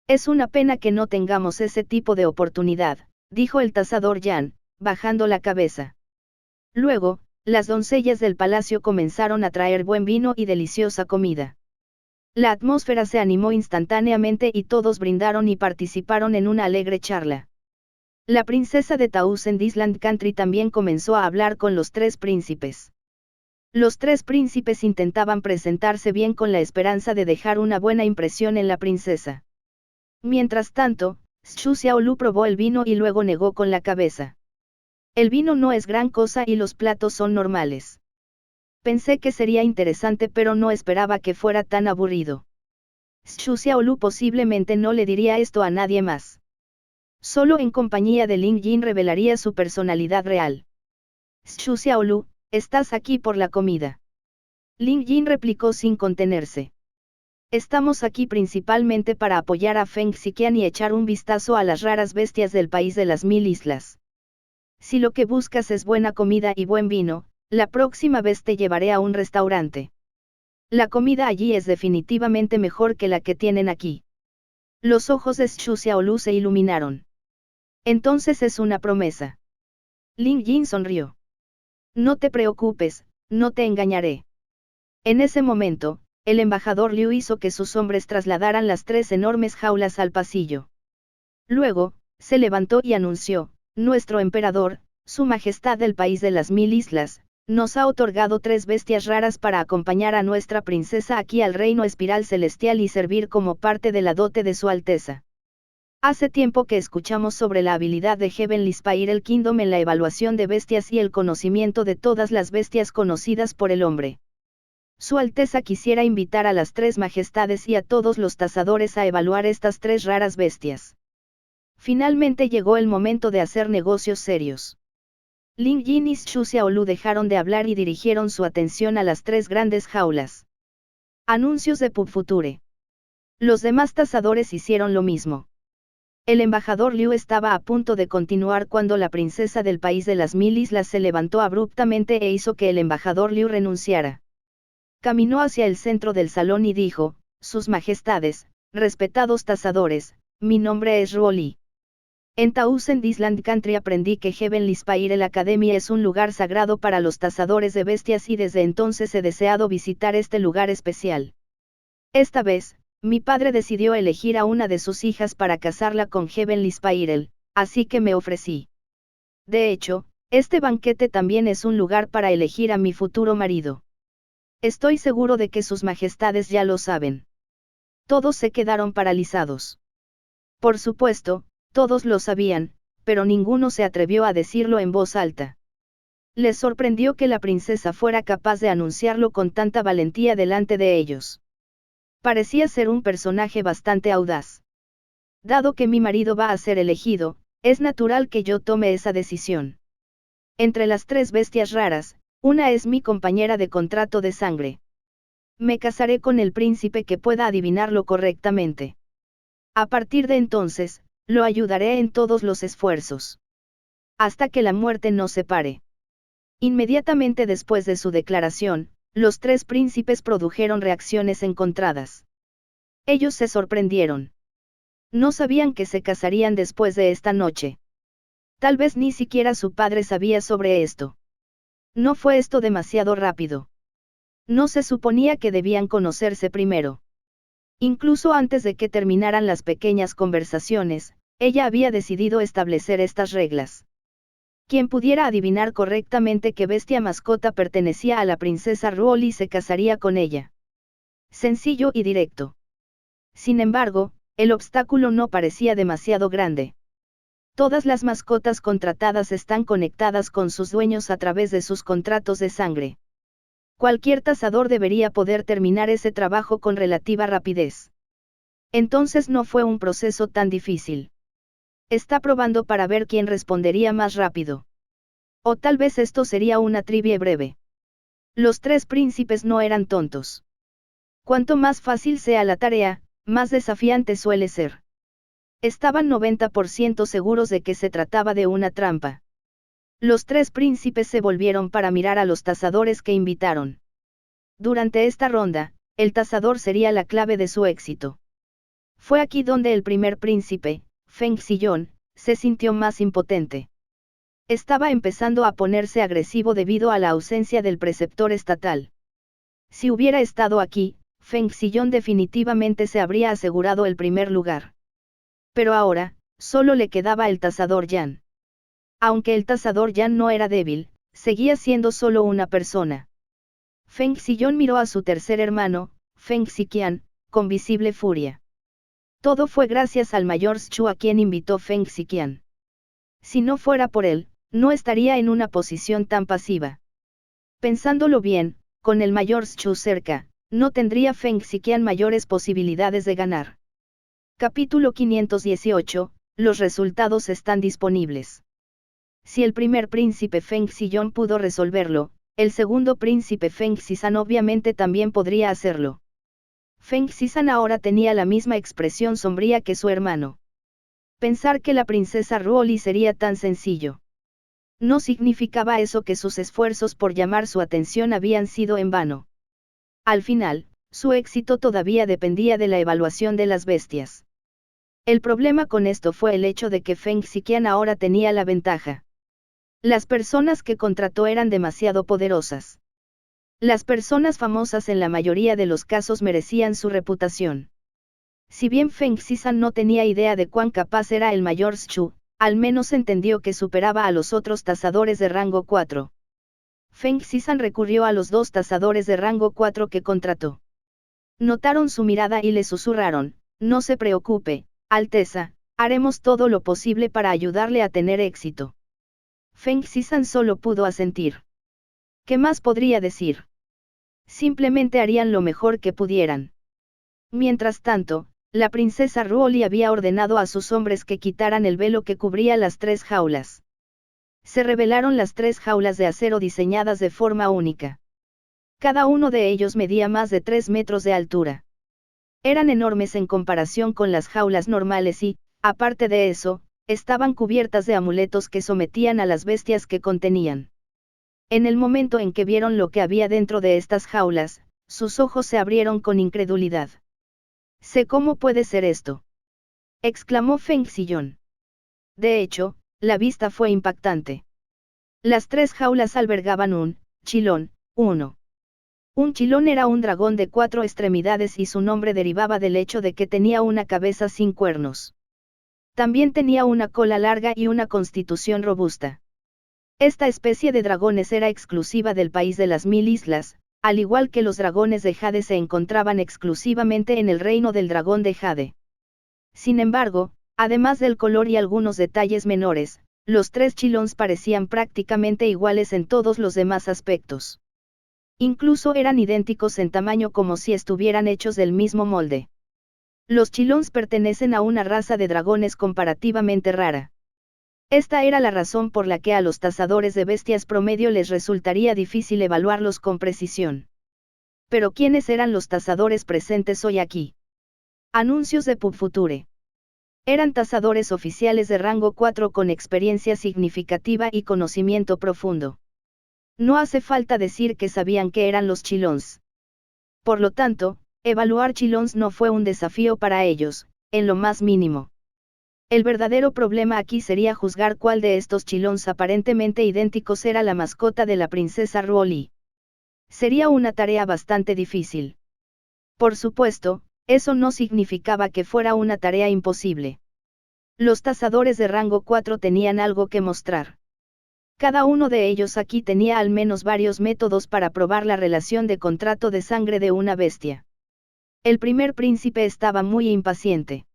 Es una pena que no tengamos ese tipo de oportunidad, dijo el tasador Yan, bajando la cabeza. Luego, las doncellas del palacio comenzaron a traer buen vino y deliciosa comida. La atmósfera se animó instantáneamente y todos brindaron y participaron en una alegre charla. La princesa de Thousand Island Country también comenzó a hablar con los 3 príncipes. Los 3 príncipes intentaban presentarse bien con la esperanza de dejar una buena impresión en la princesa. Mientras tanto, Xu Xiaolu probó el vino y luego negó con la cabeza. El vino no es gran cosa y los platos son normales. Pensé que sería interesante pero no esperaba que fuera tan aburrido. Xu Xiaolu posiblemente no le diría esto a nadie más. Solo en compañía de Ling Yin revelaría su personalidad real. Xu Xiaolu, estás aquí por la comida. Ling Yin replicó sin contenerse. Estamos aquí principalmente para apoyar a Feng Xiqian y echar un vistazo a las raras bestias del país de las 1000 islas. Si lo que buscas es buena comida y buen vino, la próxima vez te llevaré a un restaurante. La comida allí es definitivamente mejor que la que tienen aquí. Los ojos de Xu Xiaolu se iluminaron. Entonces es una promesa. Ling Yin sonrió. No te preocupes, no te engañaré. En ese momento, el embajador Liu hizo que sus hombres trasladaran las 3 enormes jaulas al pasillo. Luego, se levantó y anunció, nuestro emperador, su majestad del país de las 1000 islas, nos ha otorgado 3 bestias raras para acompañar a nuestra princesa aquí al reino espiral celestial y servir como parte de la dote de Su Alteza. Hace tiempo que escuchamos sobre la habilidad de Heavenly Spiral Kingdom en la evaluación de bestias y el conocimiento de todas las bestias conocidas por el hombre. Su Alteza quisiera invitar a las 3 majestades y a todos los tasadores a evaluar estas 3 raras bestias. Finalmente llegó el momento de hacer negocios serios. Ling Yin y Xu Xiaolu dejaron de hablar y dirigieron su atención a las 3 grandes jaulas. Anuncios de Pub Future. Los demás tasadores hicieron lo mismo. El embajador Liu estaba a punto de continuar cuando la princesa del país de las mil islas se levantó abruptamente e hizo que el embajador Liu renunciara. Caminó hacia el centro del salón y dijo: Sus Majestades, respetados tasadores, mi nombre es Ruo Li. En Thousand Island Country aprendí que Heavenly Spiral Academy es un lugar sagrado para los tasadores de bestias y desde entonces he deseado visitar este lugar especial. Esta vez, mi padre decidió elegir a una de sus hijas para casarla con Heavenly Spiral, así que me ofrecí. De hecho, este banquete también es un lugar para elegir a mi futuro marido. Estoy seguro de que sus majestades ya lo saben. Todos se quedaron paralizados. Por supuesto, todos lo sabían, pero ninguno se atrevió a decirlo en voz alta. Les sorprendió que la princesa fuera capaz de anunciarlo con tanta valentía delante de ellos. Parecía ser un personaje bastante audaz. Dado que mi marido va a ser elegido, es natural que yo tome esa decisión. Entre las tres bestias raras, una es mi compañera de contrato de sangre. Me casaré con el príncipe que pueda adivinarlo correctamente. A partir de entonces, lo ayudaré en todos los esfuerzos. Hasta que la muerte nos separe. Inmediatamente después de su declaración, los tres príncipes produjeron reacciones encontradas. Ellos se sorprendieron. No sabían que se casarían después de esta noche. Tal vez ni siquiera su padre sabía sobre esto. ¿No fue esto demasiado rápido? No se suponía que debían conocerse primero. Incluso antes de que terminaran las pequeñas conversaciones, ella había decidido establecer estas reglas. Quien pudiera adivinar correctamente qué bestia mascota pertenecía a la princesa Ruo Li se casaría con ella. Sencillo y directo. Sin embargo, el obstáculo no parecía demasiado grande. Todas las mascotas contratadas están conectadas con sus dueños a través de sus contratos de sangre. Cualquier tasador debería poder terminar ese trabajo con relativa rapidez. Entonces no fue un proceso tan difícil. Está probando para ver quién respondería más rápido. O tal vez esto sería una trivia breve. Los tres príncipes no eran tontos. Cuanto más fácil sea la tarea, más desafiante suele ser. Estaban 90% seguros de que se trataba de una trampa. Los tres príncipes se volvieron para mirar a los tasadores que invitaron. Durante esta ronda, el tasador sería la clave de su éxito. Fue aquí donde el primer príncipe, Feng Ziyong, se sintió más impotente. Estaba empezando a ponerse agresivo debido a la ausencia del preceptor estatal. Si hubiera estado aquí, Feng Ziyong definitivamente se habría asegurado el primer lugar. Pero ahora, solo le quedaba el tasador Yan. Aunque el tasador Yan no era débil, seguía siendo solo una persona. Feng Ziyong miró a su tercer hermano, Feng Ziqian, con visible furia. Todo fue gracias al mayor Zhu a quien invitó Feng Ziqian. Si no fuera por él, no estaría en una posición tan pasiva. Pensándolo bien, con el mayor Zhu cerca, no tendría Feng Ziqian mayores posibilidades de ganar. Capítulo 518, los resultados están disponibles. Si el primer príncipe Feng Ziyong pudo resolverlo, el segundo príncipe Feng Zizan obviamente también podría hacerlo. Feng Zizan ahora tenía la misma expresión sombría que su hermano. Pensar que la princesa Ruo Li sería tan sencillo. No significaba eso que sus esfuerzos por llamar su atención habían sido en vano. Al final, su éxito todavía dependía de la evaluación de las bestias. El problema con esto fue el hecho de que Feng Ziqian ahora tenía la ventaja. Las personas que contrató eran demasiado poderosas. Las personas famosas en la mayoría de los casos merecían su reputación. Si bien Feng Zizan no tenía idea de cuán capaz era el mayor Zhu, al menos entendió que superaba a los otros tasadores de rango 4. Feng Zizan recurrió a los dos tasadores de rango 4 que contrató. Notaron su mirada y le susurraron: no se preocupe, Alteza, haremos todo lo posible para ayudarle a tener éxito. Feng Zizan solo pudo asentir. ¿Qué más podría decir? Simplemente harían lo mejor que pudieran. Mientras tanto, la princesa Ruo Li había ordenado a sus hombres que quitaran el velo que cubría las tres jaulas. Se revelaron las tres jaulas de acero diseñadas de forma única. Cada uno de ellos medía más de 3 metros de altura. Eran enormes en comparación con las jaulas normales y, aparte de eso, estaban cubiertas de amuletos que sometían a las bestias que contenían. En el momento en que vieron lo que había dentro de estas jaulas, sus ojos se abrieron con incredulidad. «Sé cómo puede ser esto», exclamó Feng Ziyun. De hecho, la vista fue impactante. Las 3 jaulas albergaban un chilón, uno. Un chilón era un dragón de 4 extremidades y su nombre derivaba del hecho de que tenía una cabeza sin cuernos. También tenía una cola larga y una constitución robusta. Esta especie de dragones era exclusiva del país de las 1000 islas, al igual que los dragones de Jade se encontraban exclusivamente en el reino del dragón de Jade. Sin embargo, además del color y algunos detalles menores, los 3 chilons parecían prácticamente iguales en todos los demás aspectos. Incluso eran idénticos en tamaño como si estuvieran hechos del mismo molde. Los chilons pertenecen a una raza de dragones comparativamente rara. Esta era la razón por la que a los cazadores de bestias promedio les resultaría difícil evaluarlos con precisión. Pero ¿quiénes eran los cazadores presentes hoy aquí? Anuncios de PubFuture. Eran cazadores oficiales de rango 4 con experiencia significativa y conocimiento profundo. No hace falta decir que sabían qué eran los chilons. Por lo tanto, evaluar chilons no fue un desafío para ellos, en lo más mínimo. El verdadero problema aquí sería juzgar cuál de estos chilons aparentemente idénticos era la mascota de la princesa Ruoli. Sería una tarea bastante difícil. Por supuesto, eso no significaba que fuera una tarea imposible. Los cazadores de rango 4 tenían algo que mostrar. Cada uno de ellos aquí tenía al menos varios métodos para probar la relación de contrato de sangre de una bestia. El primer príncipe estaba muy impaciente.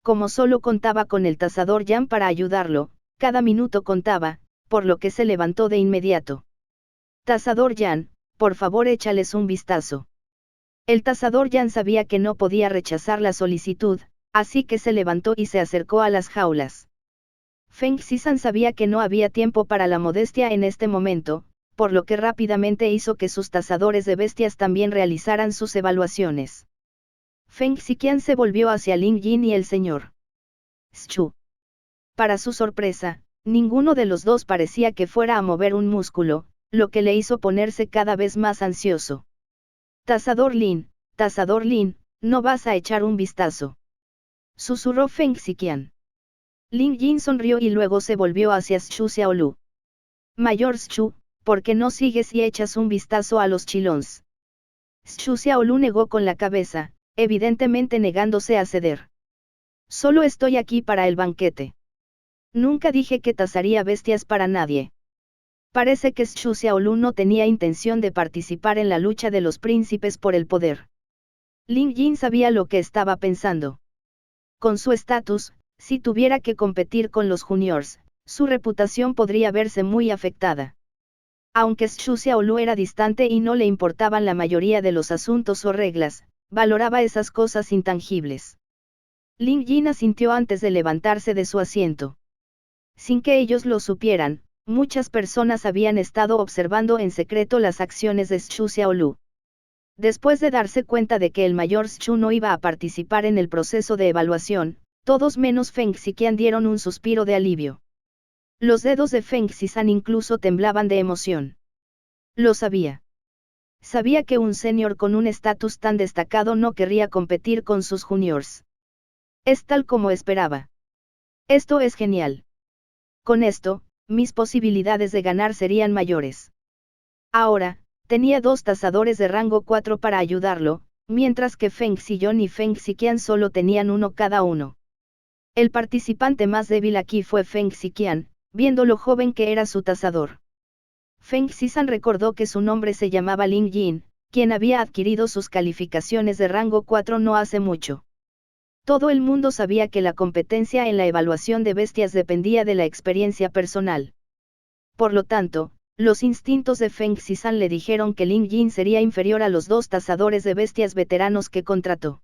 Como solo contaba con el cazador Yan para ayudarlo, cada minuto contaba, por lo que se levantó de inmediato. «Cazador Yan, por favor échales un vistazo». El cazador Yan sabía que no podía rechazar la solicitud, así que se levantó y se acercó a las jaulas. Feng Zizan sabía que no había tiempo para la modestia en este momento, por lo que rápidamente hizo que sus cazadores de bestias también realizaran sus evaluaciones. Feng Ziqian se volvió hacia Ling Yin y el señor Schu. Para su sorpresa, ninguno de los dos parecía que fuera a mover un músculo, lo que le hizo ponerse cada vez más ansioso. Cazador Lin, ¿no vas a echar un vistazo?», susurró Feng Ziqian. Ling Yin sonrió y luego se volvió hacia Schu Xiaolu. «Mayor Schu, ¿por qué no sigues y echas un vistazo a los chilons?». Schu Xiaolu negó con la cabeza, evidentemente negándose a ceder. «Solo estoy aquí para el banquete. Nunca dije que tazaría bestias para nadie». Parece que Schu Xiaolu no tenía intención de participar en la lucha de los príncipes por el poder. Ling Yin sabía lo que estaba pensando. Con su estatus, si tuviera que competir con los juniors, su reputación podría verse muy afectada. Aunque Schu Xiaolu era distante y no le importaban la mayoría de los asuntos o reglas, valoraba esas cosas intangibles. Ling Yin asintió antes de levantarse de su asiento. Sin que ellos lo supieran, muchas personas habían estado observando en secreto las acciones de Schu Xiaolu. Después de darse cuenta de que el mayor Schu no iba a participar en el proceso de evaluación, todos menos Feng Ziqian dieron un suspiro de alivio. Los dedos de Feng Zizan incluso temblaban de emoción. Lo sabía. Sabía que un senior con un estatus tan destacado no querría competir con sus juniors. Es tal como esperaba. Esto es genial. Con esto, mis posibilidades de ganar serían mayores. Ahora, tenía 2 cazadores de rango 4 para ayudarlo, mientras que Feng Ziyun y Feng Ziqian solo tenían uno cada uno. El participante más débil aquí fue Feng Ziqian, viendo lo joven que era su cazador. Feng Zizan recordó que su nombre se llamaba Ling Yin, quien había adquirido sus calificaciones de rango 4 no hace mucho. Todo el mundo sabía que la competencia en la evaluación de bestias dependía de la experiencia personal. Por lo tanto, los instintos de Feng Zizan le dijeron que Ling Yin sería inferior a los 2 cazadores de bestias veteranos que contrató.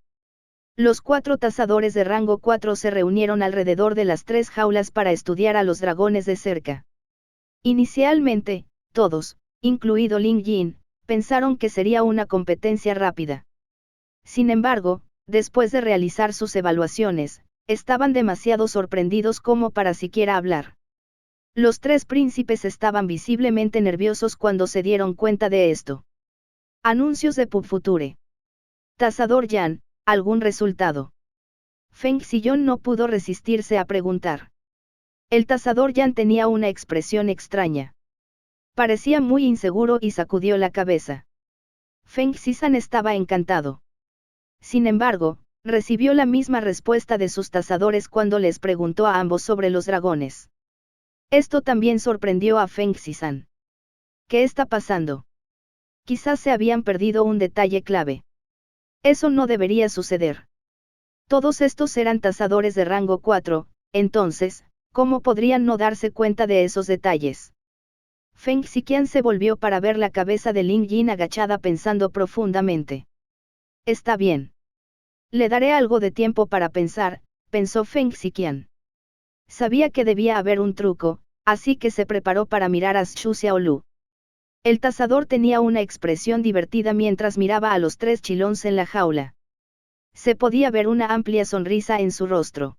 Los 4 cazadores de rango 4 se reunieron alrededor de las 3 jaulas para estudiar a los dragones de cerca. Inicialmente, todos, incluido Ling Yin, pensaron que sería una competencia rápida. Sin embargo, después de realizar sus evaluaciones, estaban demasiado sorprendidos como para siquiera hablar. Los tres príncipes estaban visiblemente nerviosos cuando se dieron cuenta de esto. Anuncios de PubFuture. Tasador Yan, ¿algún resultado? Feng Ziyong no pudo resistirse a preguntar. El tasador Yan tenía una expresión extraña. Parecía muy inseguro y sacudió la cabeza. Feng Zizan estaba encantado. Sin embargo, recibió la misma respuesta de sus tasadores cuando les preguntó a ambos sobre los dragones. Esto también sorprendió a Feng Zizan. ¿Qué está pasando? Quizás se habían perdido un detalle clave. Eso no debería suceder. Todos estos eran tasadores de rango 4, entonces, ¿cómo podrían no darse cuenta de esos detalles? Feng Ziqian se volvió para ver la cabeza de Lin Jin agachada pensando profundamente. Está bien. Le daré algo de tiempo para pensar, pensó Feng Ziqian. Sabía que debía haber un truco, así que se preparó para mirar a Xu Xiaolu. El tasador tenía una expresión divertida mientras miraba a los tres chilons en la jaula. Se podía ver una amplia sonrisa en su rostro.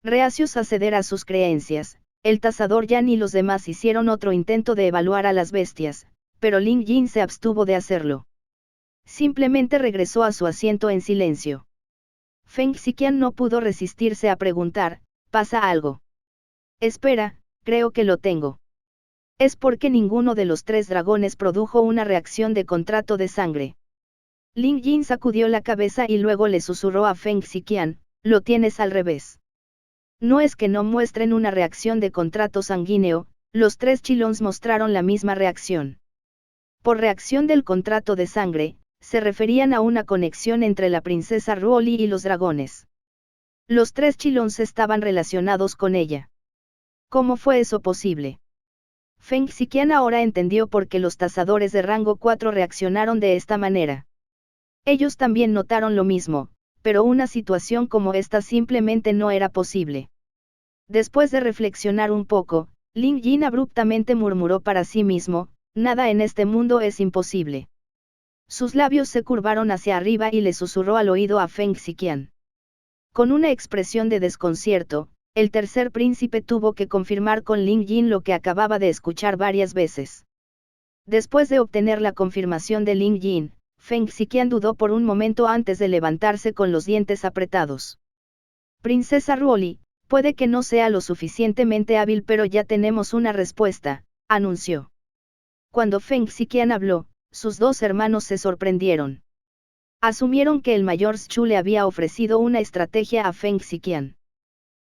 Reacios a ceder a sus creencias, el tasador Yan y los demás hicieron otro intento de evaluar a las bestias, pero Lin Jin se abstuvo de hacerlo. Simplemente regresó a su asiento en silencio. Feng Ziqian no pudo resistirse a preguntar, ¿pasa algo? Espera, creo que lo tengo. Es porque ninguno de los tres dragones produjo una reacción de contrato de sangre. Lin Jin sacudió la cabeza y luego le susurró a Feng Ziqian, lo tienes al revés. No es que no muestren una reacción de contrato sanguíneo, los tres chilons mostraron la misma reacción. Por reacción del contrato de sangre, se referían a una conexión entre la princesa Ruoli y los dragones. Los tres chilons estaban relacionados con ella. ¿Cómo fue eso posible? Feng Ziqian ahora entendió por qué los tasadores de rango 4 reaccionaron de esta manera. Ellos también notaron lo mismo, pero una situación como esta simplemente no era posible. Después de reflexionar un poco, Lin Jin abruptamente murmuró para sí mismo, nada en este mundo es imposible. Sus labios se curvaron hacia arriba y le susurró al oído a Feng Ziqian. Con una expresión de desconcierto, el tercer príncipe tuvo que confirmar con Lin Jin lo que acababa de escuchar varias veces. Después de obtener la confirmación de Lin Jin, Feng Ziqian dudó por un momento antes de levantarse con los dientes apretados. Princesa Ruoli, puede que no sea lo suficientemente hábil pero ya tenemos una respuesta, anunció. Cuando Feng Ziqian habló, sus dos hermanos se sorprendieron. Asumieron que el mayor Xu le había ofrecido una estrategia a Feng Ziqian.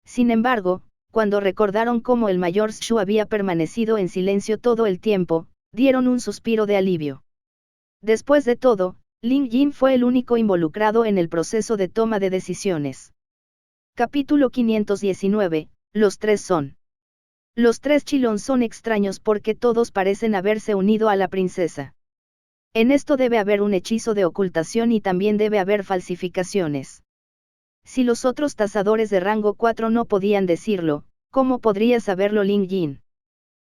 Sin embargo, cuando recordaron cómo el mayor Xu había permanecido en silencio todo el tiempo, dieron un suspiro de alivio. Después de todo, Lin Jin fue el único involucrado en el proceso de toma de decisiones. Capítulo 519, los tres son. Los tres chilons son extraños porque todos parecen haberse unido a la princesa. En esto debe haber un hechizo de ocultación y también debe haber falsificaciones. Si los otros tasadores de rango 4 no podían decirlo, ¿cómo podría saberlo Lin Jin?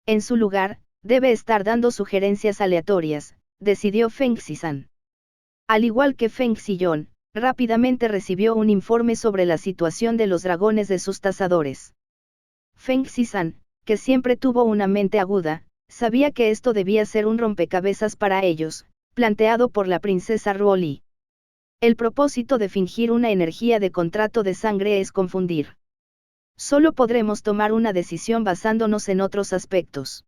En su lugar, debe estar dando sugerencias aleatorias, decidió Feng Zizan. Al igual que Feng Ziyong, rápidamente recibió un informe sobre la situación de los dragones de sus tasadores. Feng Zizan, que siempre tuvo una mente aguda, sabía que esto debía ser un rompecabezas para ellos, planteado por la princesa Ruoli. El propósito de fingir una energía de contrato de sangre es confundir. Solo podremos tomar una decisión basándonos en otros aspectos.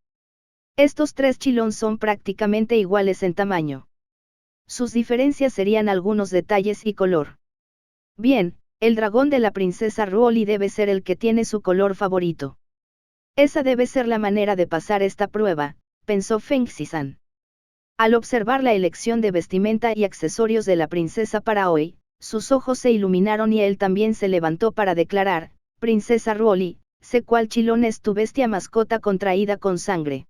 Estos tres chilons son prácticamente iguales en tamaño. Sus diferencias serían algunos detalles y color. Bien, el dragón de la princesa Ruoli debe ser el que tiene su color favorito. Esa debe ser la manera de pasar esta prueba, pensó Feng Zizan. Al observar la elección de vestimenta y accesorios de la princesa para hoy, sus ojos se iluminaron y él también se levantó para declarar, Princesa Ruoli, sé cuál chilón es tu bestia mascota contraída con sangre.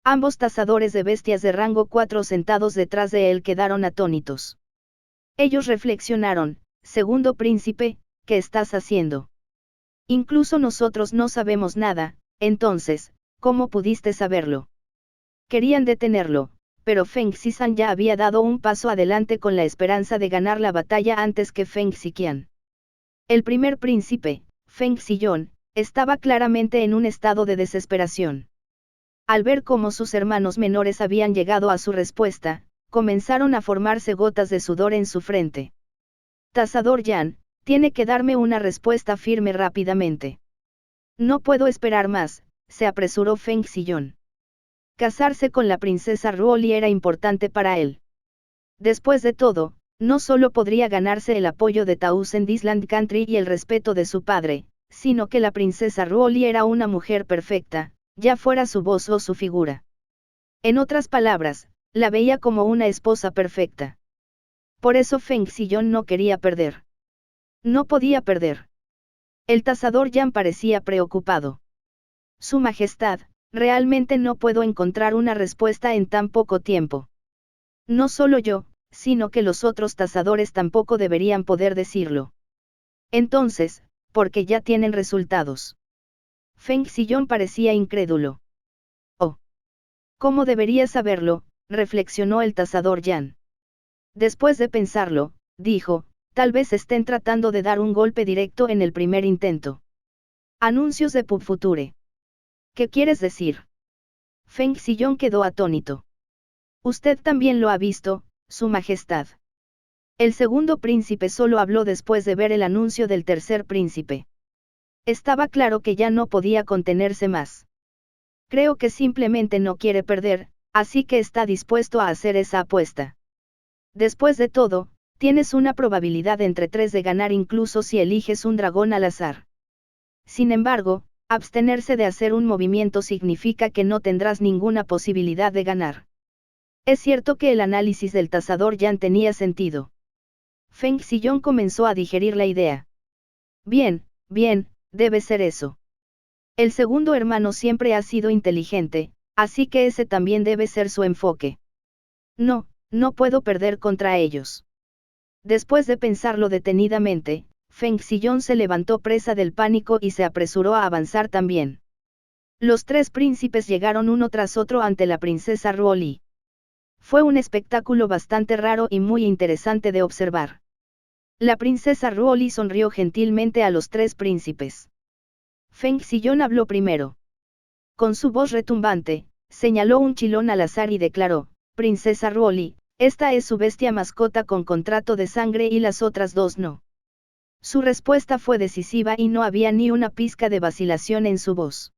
Ambos tasadores de bestias de rango 4 sentados detrás de él quedaron atónitos. Ellos reflexionaron, segundo príncipe, ¿qué estás haciendo? Incluso nosotros no sabemos nada, entonces, ¿cómo pudiste saberlo? Querían detenerlo, pero Feng Xisan ya había dado un paso adelante con la esperanza de ganar la batalla antes que Feng Xiqian. El primer príncipe, Feng Xiyon, estaba claramente en un estado de desesperación. Al ver cómo sus hermanos menores habían llegado a su respuesta, comenzaron a formarse gotas de sudor en su frente. Tasador Yan, tiene que darme una respuesta firme rápidamente. No puedo esperar más, se apresuró Feng Xiyon. Casarse con la princesa Ruoli era importante para él. Después de todo, no solo podría ganarse el apoyo de Thousand Island Country y el respeto de su padre, sino que la princesa Ruoli era una mujer perfecta, ya fuera su voz o su figura. En otras palabras, la veía como una esposa perfecta. Por eso Feng Xiyon no quería perder. No podía perder. El tasador Yan parecía preocupado. Su Majestad, realmente no puedo encontrar una respuesta en tan poco tiempo. No solo yo, sino que los otros tasadores tampoco deberían poder decirlo. Entonces, porque ya tienen resultados. Feng Xiyon parecía incrédulo. Oh. ¿Cómo debería saberlo?, reflexionó el tasador Yan. Después de pensarlo, dijo, tal vez estén tratando de dar un golpe directo en el primer intento. Anuncios de PubFuture. ¿Qué quieres decir? Feng Xiyon quedó atónito. Usted también lo ha visto, Su Majestad. El segundo príncipe solo habló después de ver el anuncio del tercer príncipe. Estaba claro que ya no podía contenerse más. Creo que simplemente no quiere perder, así que está dispuesto a hacer esa apuesta. Después de todo, tienes una probabilidad entre 3 de ganar incluso si eliges un dragón al azar. Sin embargo, abstenerse de hacer un movimiento significa que no tendrás ninguna posibilidad de ganar. Es cierto que el análisis del tasador Yan tenía sentido. Feng Xiyon comenzó a digerir la idea. Bien, debe ser eso. El segundo hermano siempre ha sido inteligente, así que ese también debe ser su enfoque. No puedo perder contra ellos. Después de pensarlo detenidamente, Feng Xiyon se levantó presa del pánico y se apresuró a avanzar también. Los 3 príncipes llegaron uno tras otro ante la princesa Ruoli. Fue un espectáculo bastante raro y muy interesante de observar. La princesa Ruoli sonrió gentilmente a los 3 príncipes. Feng Xiyon habló primero. Con su voz retumbante, señaló un chilón al azar y declaró, Princesa Ruoli, esta es su bestia mascota con contrato de sangre y las otras 2 no. Su respuesta fue decisiva y no había ni una pizca de vacilación en su voz.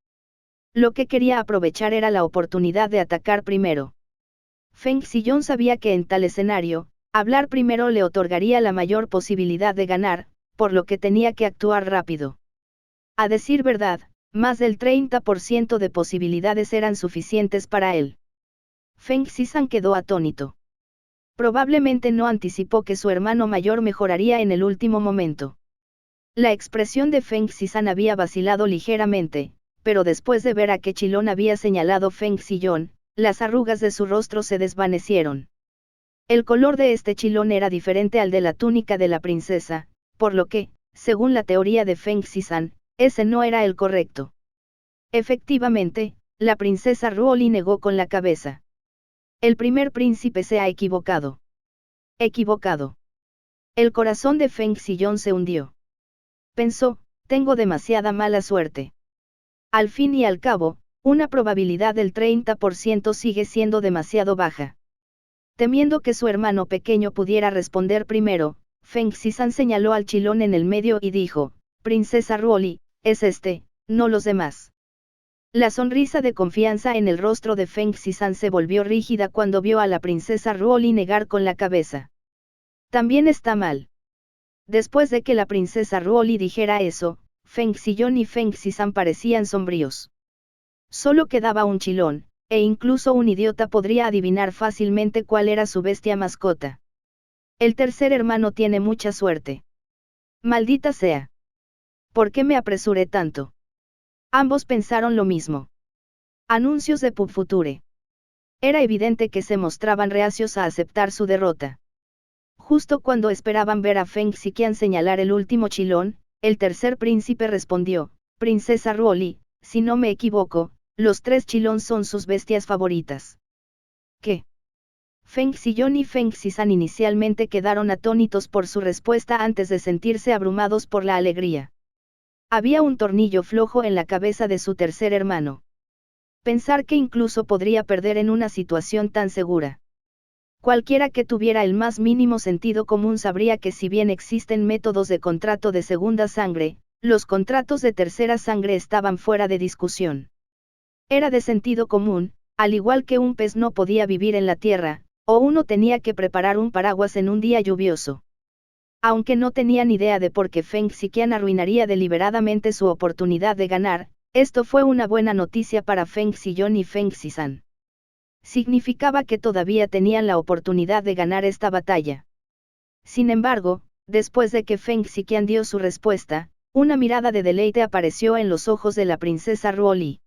Lo que quería aprovechar era la oportunidad de atacar primero. Feng Xiyon sabía que en tal escenario, hablar primero le otorgaría la mayor posibilidad de ganar, por lo que tenía que actuar rápido. A decir verdad, más del 30% de posibilidades eran suficientes para él. Feng Xisan quedó atónito. Probablemente no anticipó que su hermano mayor mejoraría en el último momento. La expresión de Feng Xisan había vacilado ligeramente, pero después de ver a qué chilón había señalado Feng Xiyon, las arrugas de su rostro se desvanecieron. El color de este chilón era diferente al de la túnica de la princesa, por lo que, según la teoría de Feng Xisan, ese no era el correcto. Efectivamente, la princesa Ruoli negó con la cabeza. El primer príncipe se ha equivocado. Equivocado. El corazón de Feng Xiyon se hundió. Pensó, tengo demasiada mala suerte. Al fin y al cabo, una probabilidad del 30% sigue siendo demasiado baja. Temiendo que su hermano pequeño pudiera responder primero, Feng Xisan señaló al chilón en el medio y dijo, Princesa Ruoli, es este, no los demás. La sonrisa de confianza en el rostro de Feng Xisan se volvió rígida cuando vio a la princesa Ruoli negar con la cabeza. También está mal. Después de que la princesa Ruoli dijera eso, Feng Xiyon y Feng Xisan parecían sombríos. Solo quedaba un chilón, e incluso un idiota podría adivinar fácilmente cuál era su bestia mascota. El tercer hermano tiene mucha suerte. Maldita sea. ¿Por qué me apresuré tanto? Ambos pensaron lo mismo. Anuncios de PubFuture. Era evidente que se mostraban reacios a aceptar su derrota. Justo cuando esperaban ver a Feng Xiqian señalar el último chilón, el tercer príncipe respondió, Princesa Ruoli, si no me equivoco, los 3 chilón son sus bestias favoritas. ¿Qué? Feng Xiong y Feng Xizan inicialmente quedaron atónitos por su respuesta antes de sentirse abrumados por la alegría. Había un tornillo flojo en la cabeza de su tercer hermano. Pensar que incluso podría perder en una situación tan segura. Cualquiera que tuviera el más mínimo sentido común sabría que si bien existen métodos de contrato de segunda sangre, los contratos de tercera sangre estaban fuera de discusión. Era de sentido común, al igual que un pez no podía vivir en la tierra, o uno tenía que preparar un paraguas en un día lluvioso. Aunque no tenían idea de por qué Feng Xiqian arruinaría deliberadamente su oportunidad de ganar, esto fue una buena noticia para Feng Xiong y Feng Xizan. Significaba que todavía tenían la oportunidad de ganar esta batalla. Sin embargo, después de que Feng Xiqian dio su respuesta, una mirada de deleite apareció en los ojos de la princesa Ruoli.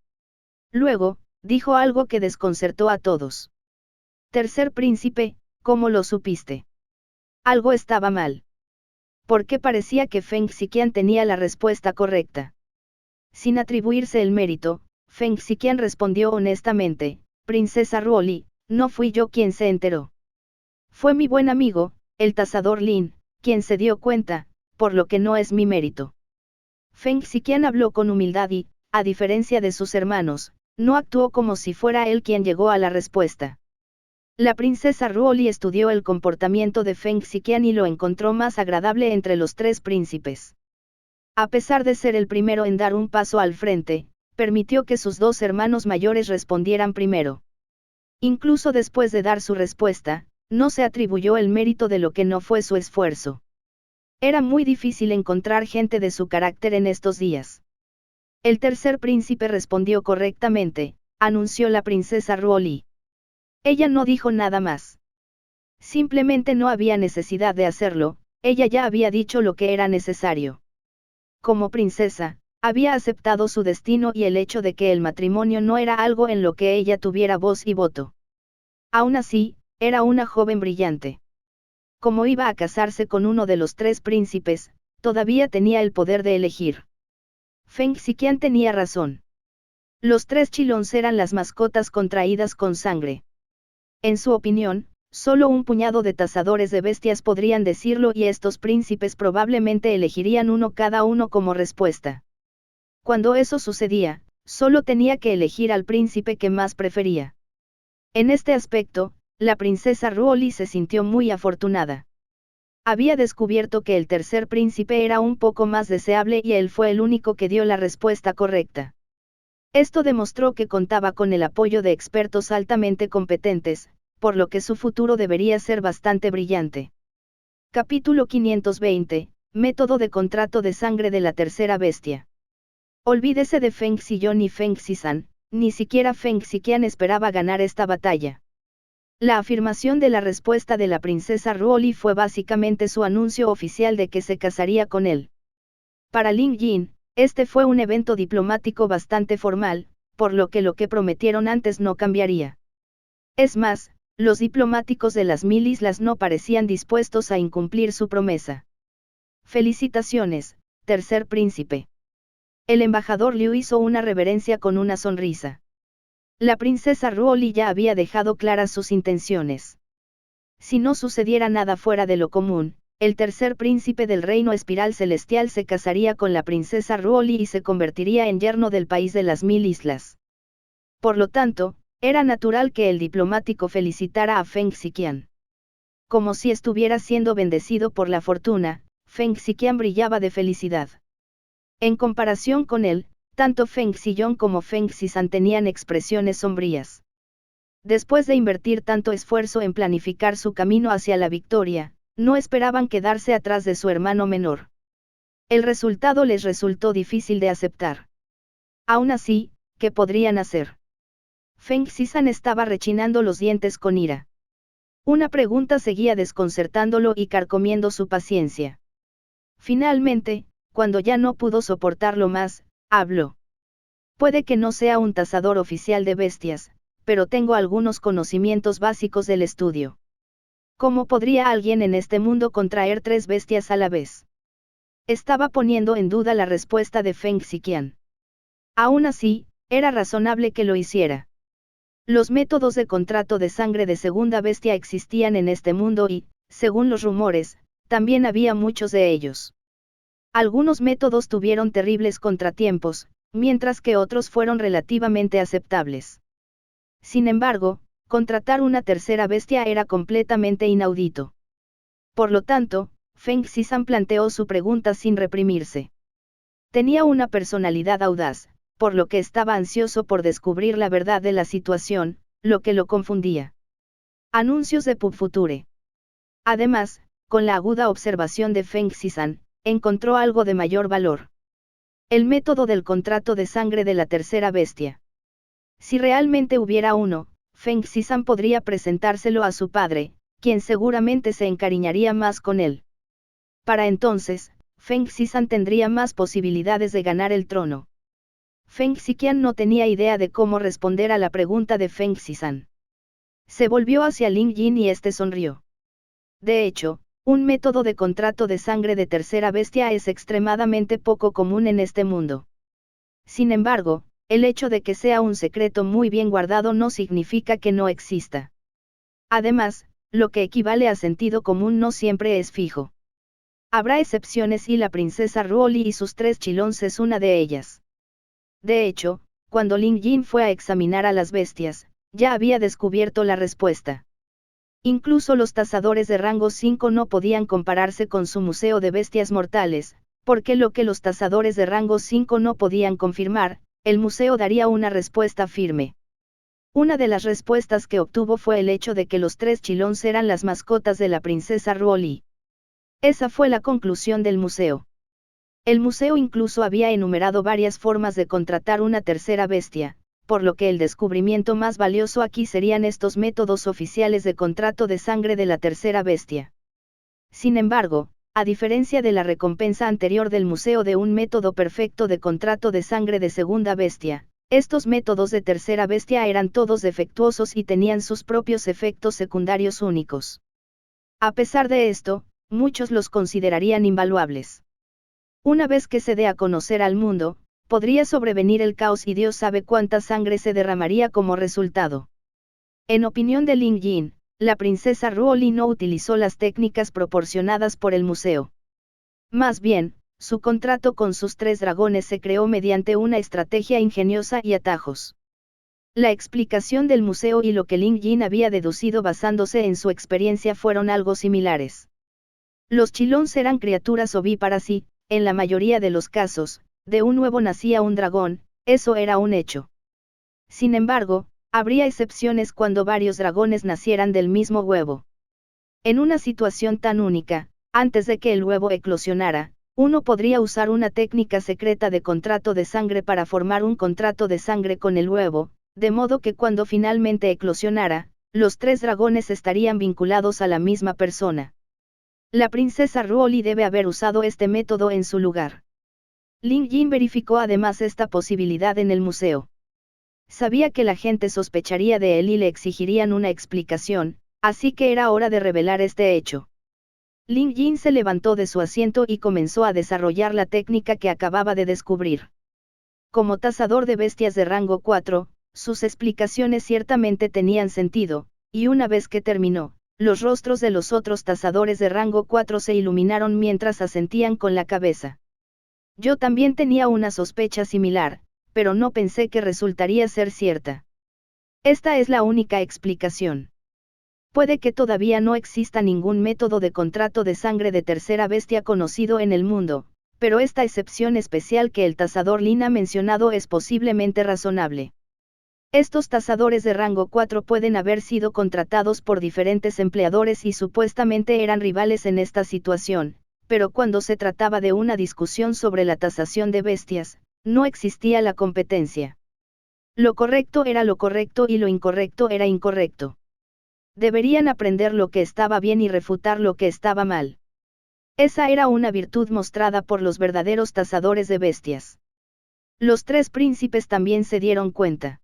Luego, dijo algo que desconcertó a todos. Tercer príncipe, ¿cómo lo supiste? Algo estaba mal. Porque parecía que Feng Xiqian tenía la respuesta correcta. Sin atribuirse el mérito, Feng Xiqian respondió honestamente, Princesa Ruoli, no fui yo quien se enteró. Fue mi buen amigo, el tasador Lin, quien se dio cuenta, por lo que no es mi mérito. Feng Xiqian habló con humildad y, a diferencia de sus hermanos, no actuó como si fuera él quien llegó a la respuesta. La princesa Ruoli estudió el comportamiento de Feng Xiqian y lo encontró más agradable entre los tres príncipes. A pesar de ser el primero en dar un paso al frente, permitió que sus dos hermanos mayores respondieran primero. Incluso después de dar su respuesta, no se atribuyó el mérito de lo que no fue su esfuerzo. Era muy difícil encontrar gente de su carácter en estos días. El tercer príncipe respondió correctamente, anunció la princesa Ruoli. Ella no dijo nada más. Simplemente no había necesidad de hacerlo, ella ya había dicho lo que era necesario. Como princesa, había aceptado su destino y el hecho de que el matrimonio no era algo en lo que ella tuviera voz y voto. Aún así, era una joven brillante. Como iba a casarse con uno de los tres príncipes, todavía tenía el poder de elegir. Feng Xiqian tenía razón. Los tres Chilons eran las mascotas contraídas con sangre. En su opinión, solo un puñado de tasadores de bestias podrían decirlo y estos príncipes probablemente elegirían uno cada uno como respuesta. Cuando eso sucedía, solo tenía que elegir al príncipe que más prefería. En este aspecto, la princesa Ruoli se sintió muy afortunada. Había descubierto que el tercer príncipe era un poco más deseable y él fue el único que dio la respuesta correcta. Esto demostró que contaba con el apoyo de expertos altamente competentes, por lo que su futuro debería ser bastante brillante. Capítulo 520, Método de contrato de sangre de la tercera bestia. Olvídese de Feng Xiong y Feng Xizan, ni siquiera Feng Xiqian esperaba ganar esta batalla. La afirmación de la respuesta de la princesa Ruoli fue básicamente su anuncio oficial de que se casaría con él. Para Lin Jin, este fue un evento diplomático bastante formal, por lo que prometieron antes no cambiaría. Es más, los diplomáticos de las 1000 islas no parecían dispuestos a incumplir su promesa. Felicitaciones, tercer príncipe. El embajador Liu hizo una reverencia con una sonrisa. La princesa Ruoli ya había dejado claras sus intenciones. Si no sucediera nada fuera de lo común, el tercer príncipe del reino espiral celestial se casaría con la princesa Ruoli y se convertiría en yerno del país de las 1000 islas. Por lo tanto, era natural que el diplomático felicitara a Feng Xiqian. Como si estuviera siendo bendecido por la fortuna, Feng Xiqian brillaba de felicidad. En comparación con él, tanto Feng Xiong como Feng Xizan tenían expresiones sombrías. Después de invertir tanto esfuerzo en planificar su camino hacia la victoria, no esperaban quedarse atrás de su hermano menor. El resultado les resultó difícil de aceptar. Aún así, ¿qué podrían hacer? Feng Xizan estaba rechinando los dientes con ira. Una pregunta seguía desconcertándolo y carcomiendo su paciencia. Finalmente, cuando ya no pudo soportarlo más, habló. Puede que no sea un tasador oficial de bestias, pero tengo algunos conocimientos básicos del estudio. ¿Cómo podría alguien en este mundo contraer 3 bestias a la vez? Estaba poniendo en duda la respuesta de Feng Xiqian. Aún así, era razonable que lo hiciera. Los métodos de contrato de sangre de segunda bestia existían en este mundo y, según los rumores, también había muchos de ellos. Algunos métodos tuvieron terribles contratiempos, mientras que otros fueron relativamente aceptables. Sin embargo, contratar una tercera bestia era completamente inaudito. Por lo tanto, Feng Xizan planteó su pregunta sin reprimirse. Tenía una personalidad audaz, por lo que estaba ansioso por descubrir la verdad de la situación, lo que lo confundía. Anuncios de PubFuture. Además, con la aguda observación de Feng Xizan, encontró algo de mayor valor. El método del contrato de sangre de la tercera bestia. Si realmente hubiera uno, Feng Xizan podría presentárselo a su padre, quien seguramente se encariñaría más con él. Para entonces, Feng Xizan tendría más posibilidades de ganar el trono. Feng Xiqian no tenía idea de cómo responder a la pregunta de Feng Xizan. Se volvió hacia Ling Yin y este sonrió. De hecho, un método de contrato de sangre de tercera bestia es extremadamente poco común en este mundo. Sin embargo, el hecho de que sea un secreto muy bien guardado no significa que no exista. Además, lo que equivale a sentido común no siempre es fijo. Habrá excepciones y la princesa Ruoli y sus 3 chilons es una de ellas. De hecho, cuando Ling Yin fue a examinar a las bestias, ya había descubierto la respuesta. Incluso los tasadores de rango 5 no podían compararse con su museo de bestias mortales, porque lo que los tasadores de rango 5 no podían confirmar, el museo daría una respuesta firme. Una de las respuestas que obtuvo fue el hecho de que los 3 chilons eran las mascotas de la princesa Ruoli. Esa fue la conclusión del museo. El museo incluso había enumerado varias formas de contratar una tercera bestia, por lo que el descubrimiento más valioso aquí serían estos métodos oficiales de contrato de sangre de la tercera bestia. Sin embargo, a diferencia de la recompensa anterior del museo de un método perfecto de contrato de sangre de segunda bestia, estos métodos de tercera bestia eran todos defectuosos y tenían sus propios efectos secundarios únicos. A pesar de esto, muchos los considerarían invaluables. Una vez que se dé a conocer al mundo, podría sobrevenir el caos y Dios sabe cuánta sangre se derramaría como resultado. En opinión de Ling Yin, la princesa Ruoli no utilizó las técnicas proporcionadas por el museo. Más bien, su contrato con sus 3 dragones se creó mediante una estrategia ingeniosa y atajos. La explicación del museo y lo que Ling Yin había deducido basándose en su experiencia fueron algo similares. Los chilons eran criaturas ovíparas y, en la mayoría de los casos, de un huevo nacía un dragón, eso era un hecho. Sin embargo, habría excepciones cuando varios dragones nacieran del mismo huevo. En una situación tan única, antes de que el huevo eclosionara, uno podría usar una técnica secreta de contrato de sangre para formar un contrato de sangre con el huevo, de modo que cuando finalmente eclosionara, los 3 dragones estarían vinculados a la misma persona. La princesa Ruoli debe haber usado este método en su lugar. Ling Yin verificó además esta posibilidad en el museo. Sabía que la gente sospecharía de él y le exigirían una explicación, así que era hora de revelar este hecho. Ling Yin se levantó de su asiento y comenzó a desarrollar la técnica que acababa de descubrir. Como tasador de bestias de rango 4, sus explicaciones ciertamente tenían sentido, y una vez que terminó, los rostros de los otros tasadores de rango 4 se iluminaron mientras asentían con la cabeza. Yo también tenía una sospecha similar, pero no pensé que resultaría ser cierta. Esta es la única explicación. Puede que todavía no exista ningún método de contrato de sangre de tercera bestia conocido en el mundo, pero esta excepción especial que el tasador Lin ha mencionado es posiblemente razonable. Estos tasadores de rango 4 pueden haber sido contratados por diferentes empleadores y supuestamente eran rivales en esta situación, pero cuando se trataba de una discusión sobre la tasación de bestias, no existía la competencia. Lo correcto era lo correcto y lo incorrecto era incorrecto. Deberían aprender lo que estaba bien y refutar lo que estaba mal. Esa era una virtud mostrada por los verdaderos tasadores de bestias. Los 3 príncipes también se dieron cuenta.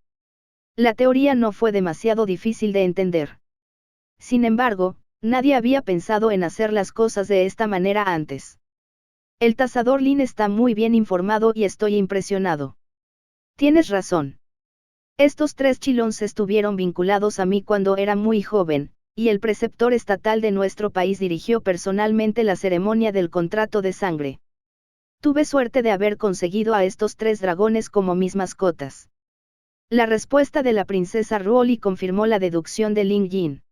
La teoría no fue demasiado difícil de entender. Sin embargo, nadie había pensado en hacer las cosas de esta manera antes. El tasador Lin está muy bien informado y estoy impresionado. Tienes razón. Estos 3 chilons estuvieron vinculados a mí cuando era muy joven, y el preceptor estatal de nuestro país dirigió personalmente la ceremonia del contrato de sangre. Tuve suerte de haber conseguido a estos 3 dragones como mis mascotas. La respuesta de la princesa Ruoli confirmó la deducción de Ling Yin.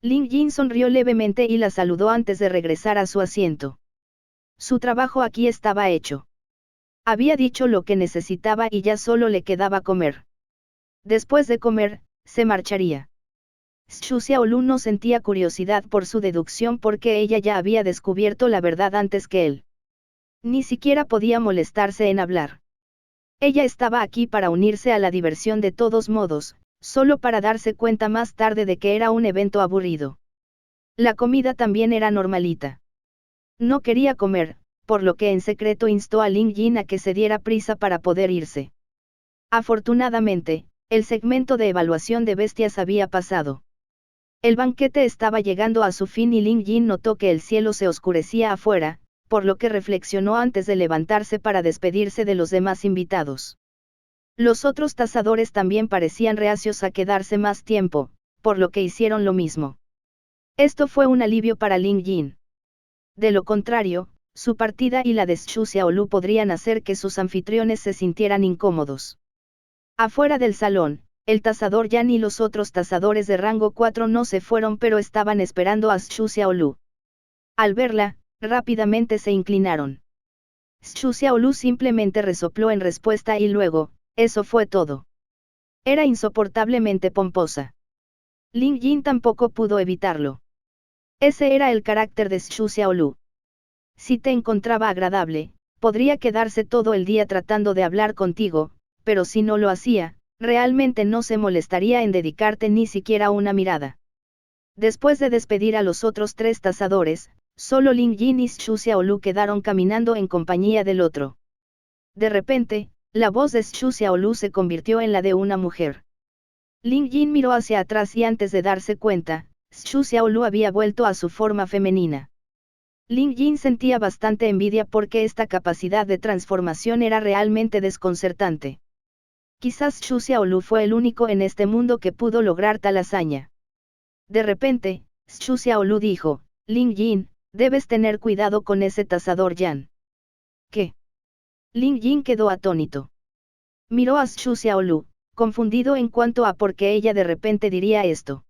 Ling Yin sonrió levemente y la saludó antes de regresar a su asiento. Su trabajo aquí estaba hecho. Había dicho lo que necesitaba y ya solo le quedaba comer. Después de comer, se marcharía. Xu Xiaolu no sentía curiosidad por su deducción porque ella ya había descubierto la verdad antes que él. Ni siquiera podía molestarse en hablar. Ella estaba aquí para unirse a la diversión de todos modos, solo para darse cuenta más tarde de que era un evento aburrido. La comida también era normalita. No quería comer, por lo que en secreto instó a Ling Yin a que se diera prisa para poder irse. Afortunadamente, el segmento de evaluación de bestias había pasado. El banquete estaba llegando a su fin y Ling Yin notó que el cielo se oscurecía afuera, por lo que reflexionó antes de levantarse para despedirse de los demás invitados. Los otros tasadores también parecían reacios a quedarse más tiempo, por lo que hicieron lo mismo. Esto fue un alivio para Ling Yin. De lo contrario, su partida y la de Xu Xiaolu podrían hacer que sus anfitriones se sintieran incómodos. Afuera del salón, el tasador Yan y los otros tasadores de rango 4 no se fueron pero estaban esperando a Xu Xiaolu. Al verla, rápidamente se inclinaron. Xu Xiaolu simplemente resopló en respuesta y luego, eso fue todo. Era insoportablemente pomposa. Ling Yin tampoco pudo evitarlo. Ese era el carácter de Xu Xiaolu. Si te encontraba agradable, podría quedarse todo el día tratando de hablar contigo, pero si no lo hacía, realmente no se molestaría en dedicarte ni siquiera una mirada. Después de despedir a los otros 3 tasadores, solo Ling Yin y Xu Xiaolu quedaron caminando en compañía del otro. De repente, la voz de Xu Xiaolu se convirtió en la de una mujer. Ling Yin miró hacia atrás y antes de darse cuenta, Xu Xiaolu había vuelto a su forma femenina. Ling Yin sentía bastante envidia porque esta capacidad de transformación era realmente desconcertante. Quizás Xu Xiaolu fue el único en este mundo que pudo lograr tal hazaña. De repente, Xu Xiaolu dijo, Ling Yin, debes tener cuidado con ese tasador Yan. ¿Qué? Ling Yin quedó atónito. Miró a Xu Xiaolu, confundido en cuanto a por qué ella de repente diría esto.